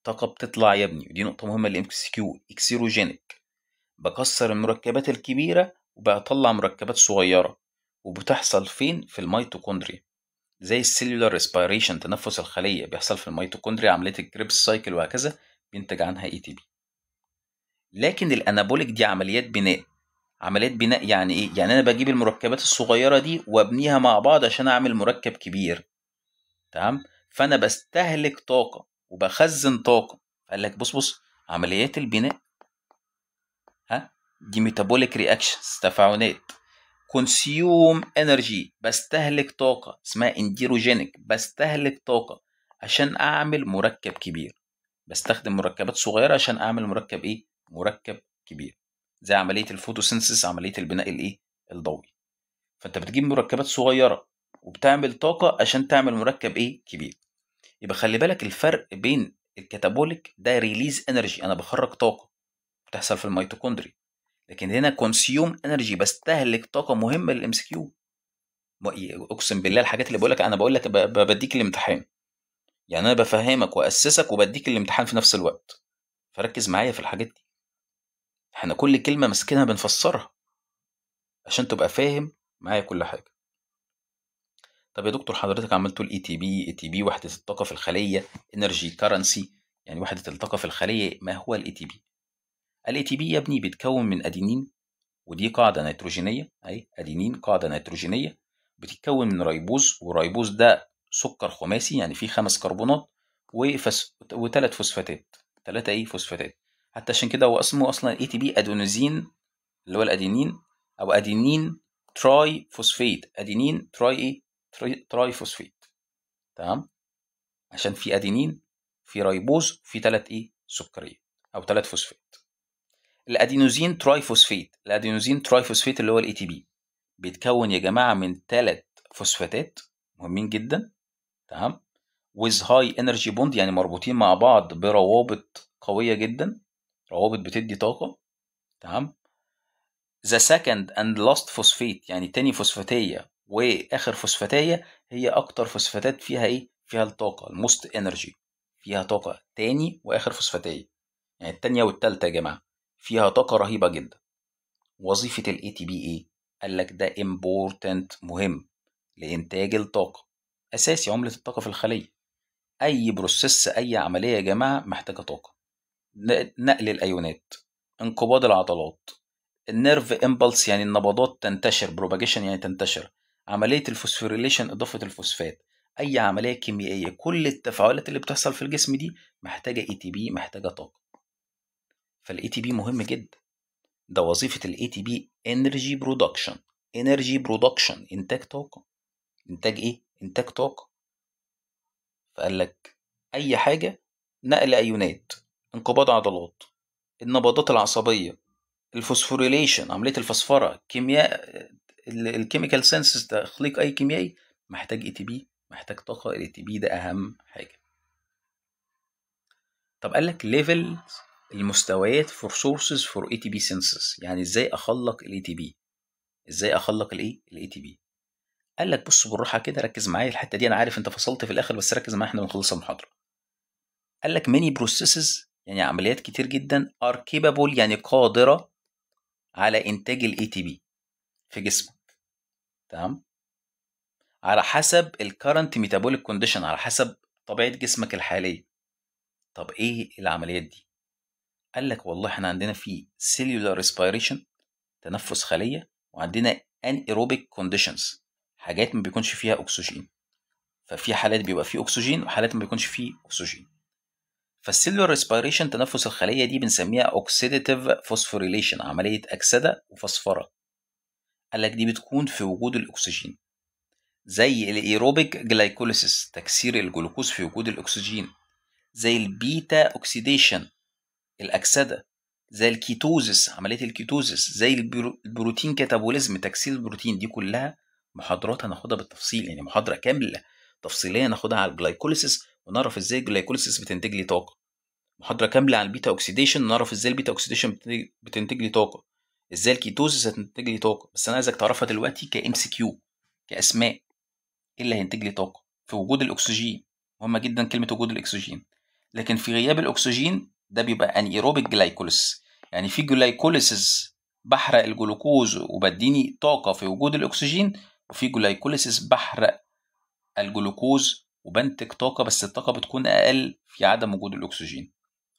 طاقه بتطلع يا ابني، ودي نقطه مهمه للام سي كيو. اكسيروجينيك، بكسر المركبات الكبيره وبطلع مركبات صغيره. وبتحصل فين؟ في الميتوكوندريا. زي السيلولار ريسبيريشن، تنفس الخليه، بيحصل في الميتوكوندريا. عمليه الكريبس سايكل وهكذا، بينتج عنها اي تي بي. لكن الانابوليك دي عمليات بناء. عمليات بناء يعني ايه؟ يعني انا بجيب المركبات الصغيره دي وابنيها مع بعض عشان اعمل مركب كبير. تمام. فانا بستهلك طاقه وبخزن طاقه. قال لك بص، عمليات البناء دي ميتابوليك رياكشنز، تفاعلات. كونسيوم انرجي، بستهلك طاقه، اسمها انديروجينيك، بستهلك طاقه عشان اعمل مركب كبير. بستخدم مركبات صغيره عشان اعمل مركب ايه؟ مركب كبير. زي عمليه الفوتوسينثيس، عمليه البناء الايه؟ الضوئي. فانت بتجيب مركبات صغيره وبتعمل طاقه عشان تعمل مركب ايه؟ كبير. يبقى خلي بالك الفرق بين الكاتابوليك ده ريليز انرجي، انا بخرج طاقه بتحصل في الميتوكوندري. لكن هنا كونسيوم انرجي، بستهلك طاقه مهمه للام سي كيو. اقسم بالله الحاجات اللي بقول لك، انا بقول لك بديك الامتحان. يعني انا بفهمك واسسك وبديك الامتحان في نفس الوقت. فركز معايا في الحاجات دي. احنا كل كلمه ماسكينها بنفسرها عشان تبقى فاهم معايا كل حاجه. طب يا دكتور حضرتك عمال تقول اي تي بي، اي تي بي وحده الطاقه في الخليه، انرجي كارنسي، يعني وحده الطاقه في الخليه. ما هو الاي تي بي؟ الاي تي بي يا ابني بيتكون من ادينين، ودي قاعدة نيتروجينية أهي، أدينين قاعدة نيتروجينية. بتتكون من ريبوز، والريبوز ده سكر خماسي يعني فيه 5 كربونات وثلاث فوسفاتات. 3 إيه؟ فوسفاتات. حتى عشان كده هو اسمه أصلا اي تي بي أدينوزين، اللي هو الأدينين، أو أدينين تراي فوسفيت. أدينين تراي إيه؟ تراي فوسفيت. تمام. عشان في أدينين، في ريبوز، في 3 إيه؟ سكرية، أو 3 فوسفات. الادينوزين ترايفوسفيت، الادينوزين ترايفوسفيت اللي هو الاي تي بي بيتكون يا جماعه من 3 فوسفاتات مهمين جدا، تمام، with high energy bond يعني مربوطين مع بعض بروابط قويه جدا، روابط بتدي طاقه، تمام. the second and last phosphate يعني تاني فوسفاتيه واخر فوسفاتيه هي اكتر فوسفاتات فيها ايه، فيها الطاقه، الموست انرجي، فيها طاقه، تاني واخر فوسفاتيه، يعني التانيه والتالته يا جماعه فيها طاقه رهيبه جدا. وظيفة ال ATP إيه؟ قال لك ده important مهم لإنتاج الطاقة، أساسي عملة الطاقة في الخلية. أي بروسيس، أي عملية يا جماعة محتاجة طاقة. نقل الأيونات، انقباض العضلات، النيرف امبلس يعني النبضات تنتشر، بروباجيشن يعني تنتشر، عملية الفوسفوريليشن إضافة الفوسفات، أي عملية كيميائية، كل التفاعلات اللي بتحصل في الجسم دي محتاجة ATP، محتاجة طاقة. فال ATP مهم جدا. ده وظيفة ال ATP Energy Production. Energy Production إنتاج طاقة. إنتاج إيه؟ إنتاج طاقة. فقال لك أي حاجة، نقل أيونات، انقباض عضلات، النبضات العصبية، الفوسفوريليشن عملية الفسفرة، كيمياء، الكيميكال سينسز تخليق أي كيميائي محتاج ATP، محتاج طاقة. ال ATP ده أهم حاجة. طب قال لك ليفل المستويات for sources for ATP synthesis يعني إزاي أخلق ال ATP، ازاي اخلق الايه الاي تي بي. قال لك بص بالراحه كده، ركز معايا الحته دي، انا عارف انت فصلت في الاخر بس ركز معايا احنا بنخلص المحاضره. قال لك many processes يعني عمليات كتير جدا are capable يعني قادره على انتاج الاي تي بي في جسمك، تمام، على حسب الكرنت ميتابوليك كونديشن، على حسب طبيعه جسمك الحاليه. طب ايه العمليات دي؟ قال لك والله احنا عندنا في cellular respiration تنفس خليه، وعندنا anaerobic conditions حاجات ما بيكونش فيها اكسجين. ففي حالات بيبقى فيه اكسجين وحالات ما بيكونش فيه اكسجين. فالسيلولار ريسبيريشن تنفس الخليه دي بنسميها اوكسيديتيف فوسفوريليشن، عمليه اكسده وفسفره. قال لك دي بتكون في وجود الاكسجين، زي الايروبيك جلايكوليسيس تكسير الجلوكوز في وجود الاكسجين، زي البيتا اوكسيديشن الاكسده، زي الكيتوزيس عمليه الكيتوزيس، زي البروتين كاتابوليزم تكسير البروتين. دي كلها محاضرات هناخدها بالتفصيل، يعني محاضره كامله تفصيليه ناخدها على الجلايكوليسيس ونعرف ازاي الجلايكوليسيس بتنتج لي طاقه، محاضره كامله عن البيتا اوكسيديشن نعرف ازاي البيتا اوكسيديشن بتنتج لي طاقه، ازاي الكيتوزيس هتنتج لي طاقه. بس انا عايزك تعرفها دلوقتي كام سي كيو، كاسماء، ايه اللي هينتج لي طاقه في وجود الاكسجين. مهمه جدا كلمه وجود الاكسجين. لكن في غياب الاكسجين ده بيبقى انيروبيك جلايكوليس، يعني في جلايكوليسيس بحرق الجلوكوز وبديني طاقه في وجود الاكسجين، وفي جلايكوليسيس بحرق الجلوكوز وبنتج طاقه بس الطاقه بتكون اقل في عدم وجود الاكسجين.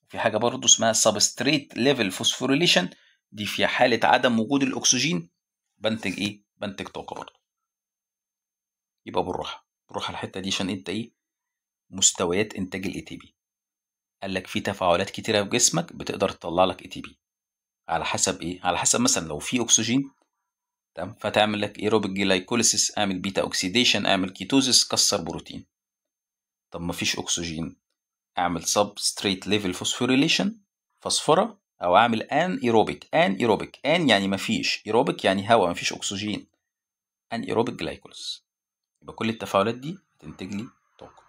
في حاجه برضو اسمها سبستريت ليفل فوسفوريليشن، دي في حاله عدم وجود الاكسجين بنتج ايه، بنتج طاقه برضو. يبقى بالراحه بالراحه الحته دي عشان انت ايه، مستويات انتاج الاي تي بي. قال لك في تفاعلات كتيره في جسمك بتقدر تطلع لك اي تي بي، على حسب ايه، على حسب مثلا لو في اكسجين، تمام، فتعمل لك ايروبيك جلايكوليسيس، اعمل بيتا اوكسيديشن، اعمل كيتوزيس، كسر بروتين. طب مفيش اكسجين، اعمل سبستريت ليفل فوسفوريليشن فسفره، او اعمل ان ايروبيك. ان ايروبيك ان يعني مفيش، ايروبيك يعني هواء مفيش اكسجين، ان ايروبيك جلايكوليس. يبقى كل التفاعلات دي تنتج لي طاقه.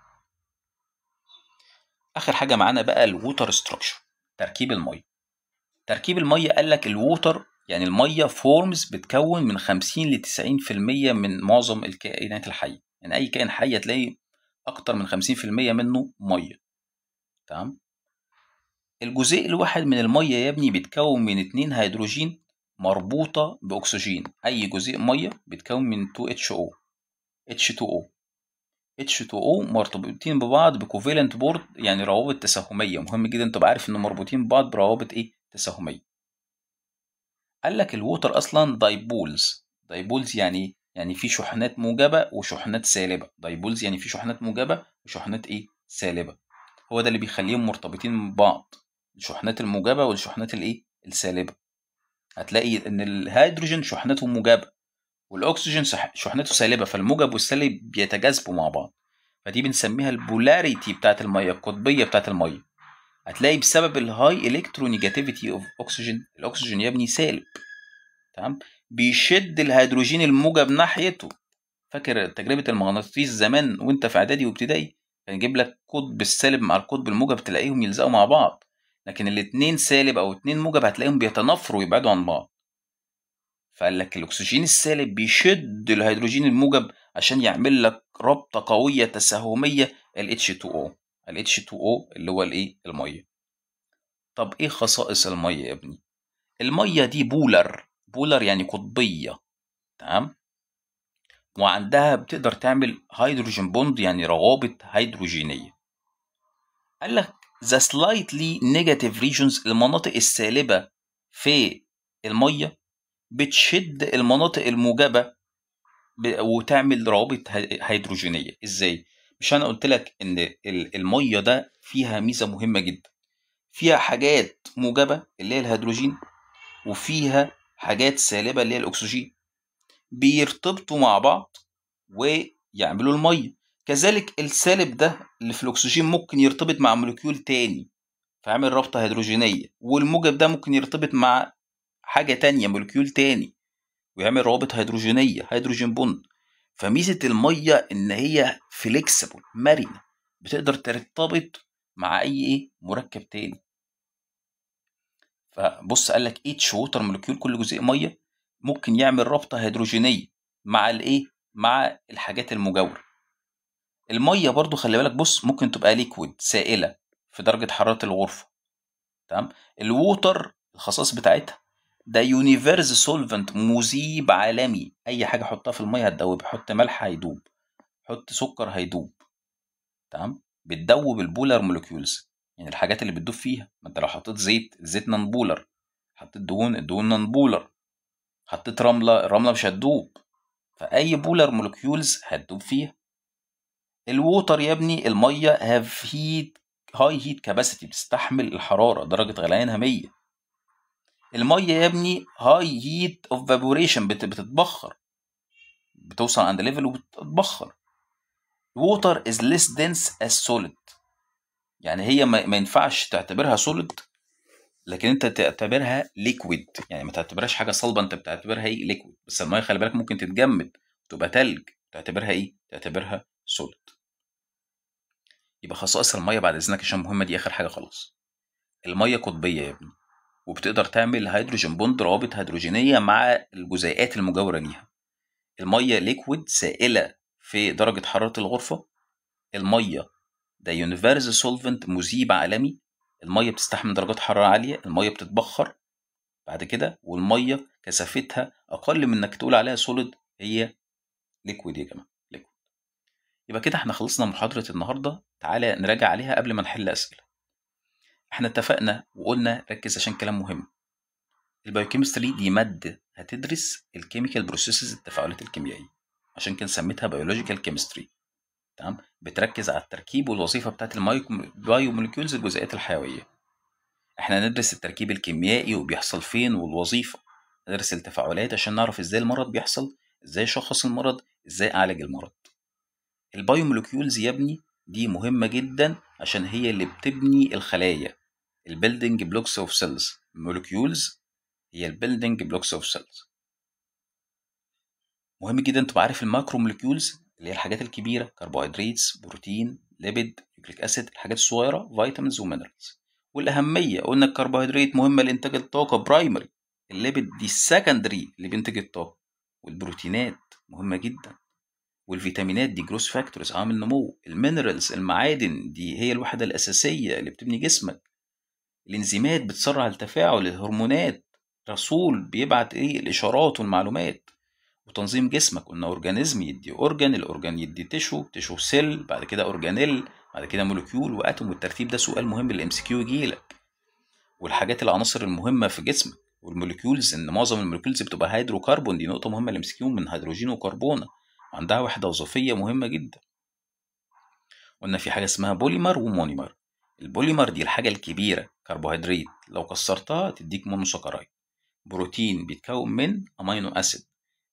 اخر حاجه معانا بقى الووتر ستراكشر، تركيب الميه. تركيب الميه قال لك الووتر يعني الميه فورمز بتكون من 50 ل 90% من معظم الكائنات الحيه، يعني اي كائن حي هتلاقي اكتر من 50% منه ميه، تمام. الجزيء الواحد من الميه يا ابني بيتكون من 2 هيدروجين مربوطه باكسجين. اي جزيء ميه بيتكون من 2 H2O H2O مرتبطين ببعض بكوفالنت بورد يعني روابط تساهميه. مهم جدا تبقى عارف ان مربوطين ببعض بروابط ايه، تساهميه. قال لك الووتر اصلا دايبولز. دايبولز يعني يعني في شحنات موجبه وشحنات سالبه. دايبولز يعني في شحنات موجبه وشحنات ايه، سالبه. هو ده اللي بيخليهم مرتبطين ببعض، الشحنات الموجبه والشحنات الايه، السالبه. هتلاقي ان الهيدروجين شحنته موجبه والاكسجين شحنته سالبه، فالموجب والسالب بيتجاذبوا مع بعض. فدي بنسميها البولاريتي بتاعت الميه، القطبيه بتاعت الميه. هتلاقي بسبب الهاي الكترونيجاتيفيتي اوف اوكسجين، الاكسجين يا ابني سالب، تمام، بيشد الهيدروجين الموجب ناحيته. فاكر تجربة المغناطيس زمان وانت في اعدادي وابتدائي؟ كان يجيب لك قطب السالب مع القطب الموجب تلاقيهم يلزقوا مع بعض، لكن الاتنين سالب او اتنين موجب هتلاقيهم بيتنافروا ويبعدوا عن بعض. فقال لك الاكسجين السالب بيشد الهيدروجين الموجب عشان يعمل لك رابطة قوية تساهمية ال H2O. ال H2O اللي هو الايه؟ المية. طب ايه خصائص المية يا ابني؟ المية دي بولر يعني قطبية، تمام، وعندها بتقدر تعمل هيدروجين بوند يعني روابط هيدروجينية. قال لك the slightly negative regions، المناطق السالبة في المية بتشد المناطق الموجبة وتعمل روابط هيدروجينية. ازاي؟ مش انا قلت لك ان المية ده فيها ميزة مهمة جدا، فيها حاجات موجبة اللي هي الهيدروجين وفيها حاجات سالبة اللي هي الأكسجين، بيرتبطوا مع بعض ويعملوا المية. كذلك السالب ده اللي في الأكسجين ممكن يرتبط مع مولكيول تاني فيعمل رابطة هيدروجينية، والموجب ده ممكن يرتبط مع حاجة تانية مولكيول تاني ويعمل روابط هيدروجينية، هيدروجين بوند. فميزة المية إن هي فليكسبل، مرنة، بتقدر ترتبط مع أي مركب تاني. فبص قال لك اتش ووتر مولكيول، كل جزيء ميه ممكن يعمل رابطه هيدروجينيه مع مع الحاجات المجاوره. الميه برضو خلي بالك، بص ممكن تبقى ليكويد سائله في درجه حراره الغرفه، تمام. الووتر الخصائص بتاعتها ده يونيفرز سولفنت، مذيب عالمي، اي حاجه حطها في الميه هتدوب، حط ملح هيدوب، حط سكر هيدوب، تمام. بتدوب البولار مولكيولز، يعني الحاجات اللي بتدوب فيها. ما انت لو حطيت زيت، الزيت نون بولر، حطيت دهون، الدهون نون بولر، حطيت رمله، الرمله مش هتدوب، فاي بولر مولكيولز هتدوب فيها. الووتر يا ابني الميه هاف هيت، هاي هيت كاباسيتي، بتستحمل الحراره، درجه غليانها 100. الميه يا ابني هاي هيت اوف فابوريشن، بتتبخر، بتوصل عند ليفل وبتتبخر. water is less dense as solid، يعني هي ما ينفعش تعتبرها solid، لكن انت تعتبرها ليكويد، يعني ما تعتبرهاش حاجه صلبه، انت بتعتبرها ليكويد. بس الميه خلي بالك ممكن تتجمد تبقى تلج، تعتبرها تعتبرها سوليد. يبقى خصائص الميه بعد اذنك عشان مهمه، دي اخر حاجه خلاص. الميه قطبيه يا ابني، وبتقدر تعمل هيدروجين بوند، روابط هيدروجينيه مع الجزيئات المجاوره ليها. الميه ليكويد سائله في درجه حراره الغرفه. الميه ده يونيفرس سولفنت، مذيب عالمي. الميه بتستحمل درجات حراره عاليه، الميه بتتبخر بعد كده، والميه كثافتها اقل من انك تقول عليها سوليد، هي ليكويد يا جماعه، ليكويد. يبقى كده احنا خلصنا محاضره النهارده، تعالى نراجع عليها قبل ما نحل اسئله. احنا اتفقنا وقلنا ركز عشان كلام مهم، البايوكيمستري دي ماده هتدرس الكيميكال بروسيسز، التفاعلات الكيميائيه، عشان كده سميتها بيولوجيكال كيمستري، تمام. بتركز على التركيب والوظيفه بتاعت البايوموليكيولز، الجزيئات الحيويه. احنا ندرس التركيب الكيميائي وبيحصل فين والوظيفة، ندرس التفاعلات عشان نعرف ازاي المرض بيحصل، ازاي اشخص المرض، ازاي اعالج المرض. البايوموليكيولز يا ابني دي مهمة جدا عشان هي اللي بتبني الخلايا، البيلدينج بلوكس اوف سيلز. الموليكيولز هي البيلدينج بلوكس اوف سيلز. مهم جدا تبقى عارف الماكرو موليكيولز اللي هي الحاجات الكبيرة، كربوهيدرات، بروتين، ليبيد، نيوكليك اسيد، الحاجات الصغيرة، فيتامينز ومينرالز. والأهمية قلنا الكربوهيدرات مهمة لإنتاج الطاقة برايمري، الليبيد دي السكندري اللي بينتج الطاقة، والبروتينات مهمة جدا، والفيتامينات دي جروس فاكتورز، عامل نمو. المينرالز المعادن دي هي الوحدة الأساسية اللي بتبني جسمك. الإنزيمات بتسرع التفاعل، الهرمونات رسول بيبعت الإشارات والمعلومات. وتنظيم جسمك قلنا اورجانيزم يدي اورجان، الاورجان يدي تيشو سيل، بعد كده اورجانيل، بعد كده مولكيول واتوم. والترتيب ده سؤال مهم للام سي كيو يجيلك. والحاجات العناصر المهمه في جسمك والمولكيولز، ان معظم المولكيولز بتبقى هيدروكربون، دي نقطه مهمه للام سي كيو، من هيدروجين وكربونه، وعندها وحده وظيفيه مهمه جدا. قلنا في حاجه اسمها بوليمر ومونيمر. البوليمر دي الحاجه الكبيره، كربوهيدرات لو كسرتها تديك مونوساكرايد. بروتين بيتكون من امينو اسيد.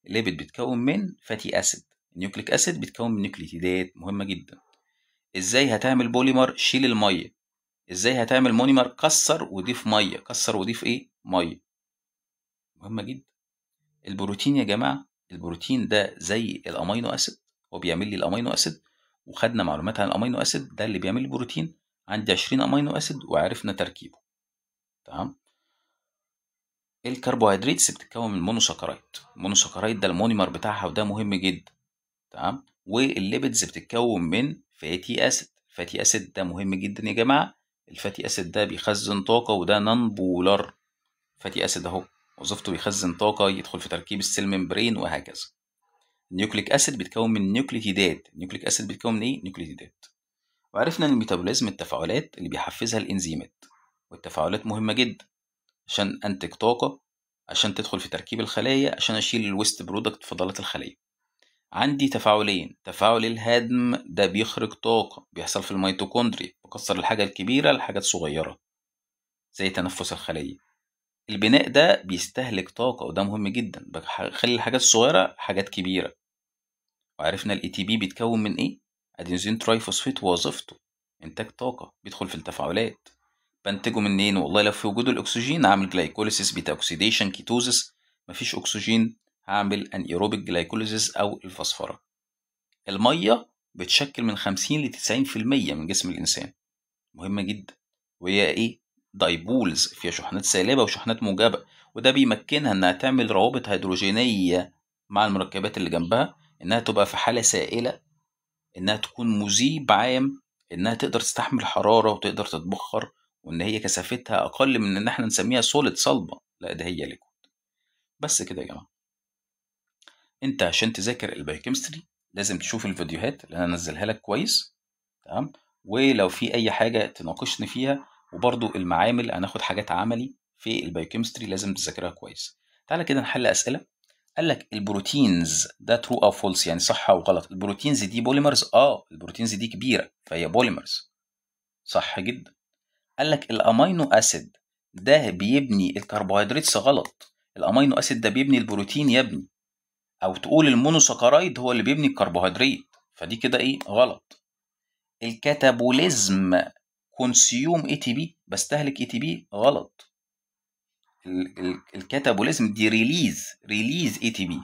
الليبيد بيتكون من فاتي اسيد. النيوكليك اسيد بيتكون من نيوكليتيدات مهمه جدا. ازاي هتعمل بوليمر؟ شيل الميه، ازاي هتعمل مونيمر؟ كسر وضيف ميه، كسر وضيف ايه؟ ميه. مهمه جدا. البروتين يا جماعه، البروتين ده زي الامينو اسيد، هو بيعمل لي الامينو اسيد، وخدنا معلومات عن الامينو اسيد ده اللي بيعمل لي بروتين. عندي 20 امينو اسيد وعرفنا تركيبه. تمام. الكربوهيدرات بتتكون من مونوساكرايد، المونوساكرايد ده المونيمر بتاعها وده مهم جدا. تمام. والليبيدز بتتكون من فاتي اسيد، فاتي اسيد ده مهم جدا يا جماعه. الفاتي اسيد ده بيخزن طاقه وده نون بولار. فاتي اسيد اهو وظيفته بيخزن طاقه، يدخل في تركيب السيل ممبرين وهكذا. النيوكليك اسيد بيتكون من نيوكليتيدات، النيوكليك اسيد بيتكون من ايه؟ نيوكليتيدات. وعرفنا ان الميتابوليزم التفاعلات اللي بيحفزها الانزيمات، والتفاعلات مهمه جدا عشان انتج طاقه، عشان تدخل في تركيب الخلايا، عشان اشيل الويست برودكت فضلات الخليه. عندي تفاعلين، تفاعل الهدم ده بيخرج طاقة، بيحصل في الميتوكوندريا، بكسر الحاجة الكبيرة لحاجات صغيرة زي تنفس الخلية. البناء ده بيستهلك طاقة وده مهم جدا، بخلي الحاجات الصغيرة حاجات كبيرة. وعرفنا الاي تي بي بيتكون من ايه؟ ادينوزين ترايفوسفيت، ووظيفته انتاج طاقة، بيدخل في التفاعلات. بنتجه منين؟ والله لو في وجود الاكسجين اعمل جلايكوليسيس، بيتا اوكسيديشن، كيتوزيس. مفيش اكسجين هعمل انيروبيك جلايكوليسيس او الفسفرة. المية بتشكل من 50 ل 90% من جسم الإنسان، مهمة جدا. وهي إيه؟ دايبولز، فيها شحنات سالبة وشحنات موجبة، وده بيمكنها إنها تعمل روابط هيدروجينية مع المركبات اللي جنبها، إنها تبقى في حالة سائلة، إنها تكون مذيب عام، إنها تقدر تستحمل حرارة وتقدر تتبخر، وإن هي كثافتها أقل من إن إحنا نسميها سوليد صلبة، لا ده هي ليكويد. بس كده يا جماعة. أنت عشان تذاكر البايوكيمستري لازم تشوف الفيديوهات اللي أنا أنزلها لك كويس. تمام. ولو في اي حاجه تناقشني فيها، وبرضو المعامل هناخد حاجات عملي في البايوكيمستري لازم تذاكرها كويس. تعالى كده نحل اسئله. قال لك البروتينز ده ترو او فولس، يعني صح او غلط. البروتينز دي بوليمرز، البروتينز دي كبيره فهي بوليمرز، صح جدا. قال لك الامينو اسيد ده بيبني الكربوهيدرات، غلط. الامينو اسيد ده بيبني البروتين يا ابني، او تقول المونوساكرايد هو اللي بيبني الكربوهيدرات، فدي كده ايه؟ غلط. الكاتابوليزم كونسيوم اي تي بي، بستهلك اي تي بي، غلط. الكاتابوليزم دي ريليز اي تي بي،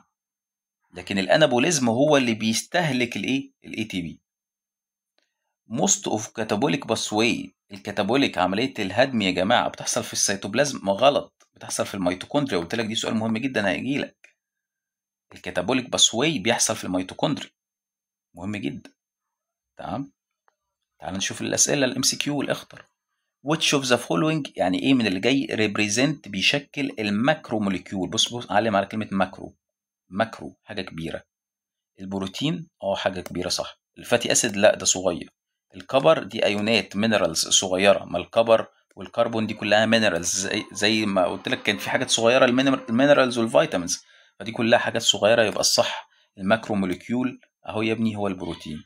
لكن الانابوليزم هو اللي بيستهلك الايه؟ الاي تي بي. موست اوف كاتابوليك باسواي، الكاتابوليك عمليه الهدم يا جماعه بتحصل في السيتوبلازم، غلط، بتحصل في الميتوكوندريا. قلت لك دي سؤال مهم جدا هيجي لك. الكاتابوليك باسواي بيحصل في الميتوكوندريا، مهم جدا. تمام. تعال نشوف الاسئله الام سي كيو والاخطر. which of the following، يعني ايه من اللي جاي represent بيشكل الماكرو موليكيول؟ بص علم على كلمة ماكرو. ماكرو حاجة كبيرة. البروتين حاجة كبيرة صح. الفاتي اسيد لا ده صغير. الكبر دي ايونات مينرالز صغيرة، ما الكبر والكربون دي كلها مينرالز، زي ما قلت لك كان في حاجات صغيرة المينرالز والفيتامينز، فدي كلها حاجات صغيرة، يبقى الصح الماكرو موليكيول اهو يا ابني هو البروتين.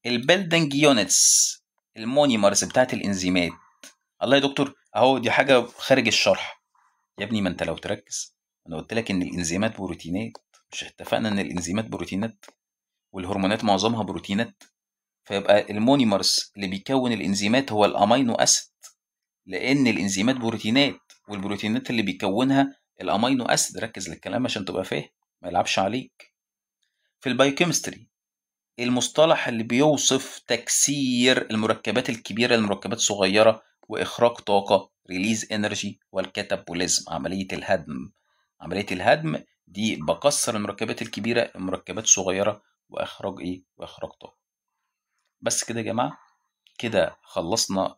البيلدنج يونتس، المونيمرز بتاعت الانزيمات. الله يا دكتور اهو دي حاجه خارج الشرح يا ابني، ما انت لو تركز انا قلت لك ان الانزيمات بروتينات، مش اتفقنا ان الانزيمات بروتينات والهرمونات معظمها بروتينات؟ فيبقى المونيمرز اللي بيكون الانزيمات هو الامينو اسيد، لان الانزيمات بروتينات، والبروتينات اللي بيكونها الامينو اسيد. ركز للكلام عشان تبقى فاهم، ما يلعبش عليك. في البايوكيمستري المصطلح اللي بيوصف تكسير المركبات الكبيرة لمركبات صغيرة وإخراج طاقة، ريليز انرجي، والكاتابوليزم عملية الهدم. عملية الهدم دي بكسر المركبات الكبيرة لمركبات صغيرة وإخراج إيه؟ وإخراج طاقة. بس كده يا جماعة، كده خلصنا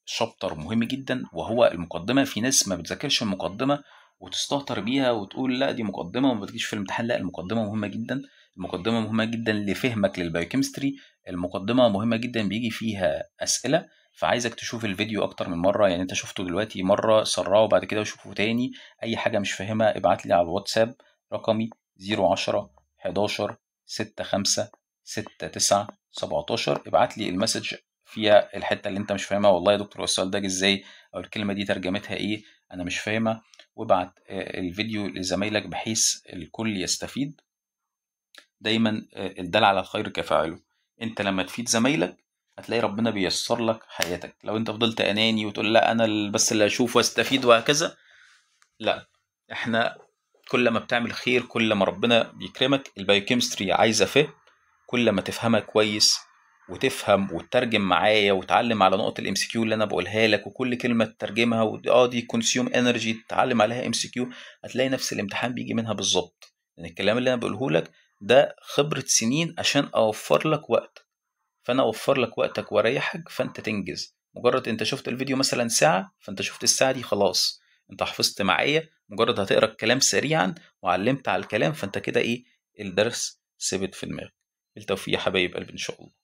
شابتر مهم جدا وهو المقدمة. في ناس ما بتذاكرش المقدمة وتستهتر بيها وتقول لا دي مقدمة وما بتجيش في الامتحان. لا، المقدمة مهمة جدا. المقدمة مهمة جدا لفهمك للبايوكيمستري. المقدمة مهمة جدا بيجي فيها أسئلة، فعايزك تشوف الفيديو أكتر من مرة. يعني أنت شفته دلوقتي مرة، سرعه بعد كده وشوفه تاني. أي حاجة مش فاهمها ابعت لي على الواتساب، رقمي 010 11 65 69 17. ابعت لي المسج فيها الحته اللي انت مش فاهمها، والله يا دكتور هو السؤال ده جه ازاي، او الكلمه دي ترجمتها ايه، انا مش فاهمها. وابعت الفيديو لزمايلك بحيث الكل يستفيد. دايما الدال على الخير كفاعله. انت لما تفيد زمايلك هتلاقي ربنا بييسر لك حياتك. لو انت فضلت اناني وتقول لا انا بس اللي اشوف واستفيد وهكذا، لا. احنا كل ما بتعمل خير كل ما ربنا بيكرمك. البايوكيمستري عايزه فهم، كل ما تفهمها كويس وتفهم وتترجم معايا وتعلم على نقط الام سي كيو اللي انا بقولها لك، وكل كلمه تترجمها دي كونسيوم انرجي تتعلم عليها ام سي كيو، هتلاقي نفس الامتحان بيجي منها بالظبط. لان الكلام اللي انا بقوله لك ده خبره سنين عشان اوفر لك وقت. فانا اوفر لك وقتك واريحك فانت تنجز. مجرد انت شفت الفيديو مثلا ساعة، فانت شفت الساعة دي خلاص انت حفظت معايا. مجرد هتقرا الكلام سريعا وعلمت على الكلام، فانت كده ايه، الدرس ثبت في دماغك. بالتوفيق يا حبايب قلبي ان شاء الله.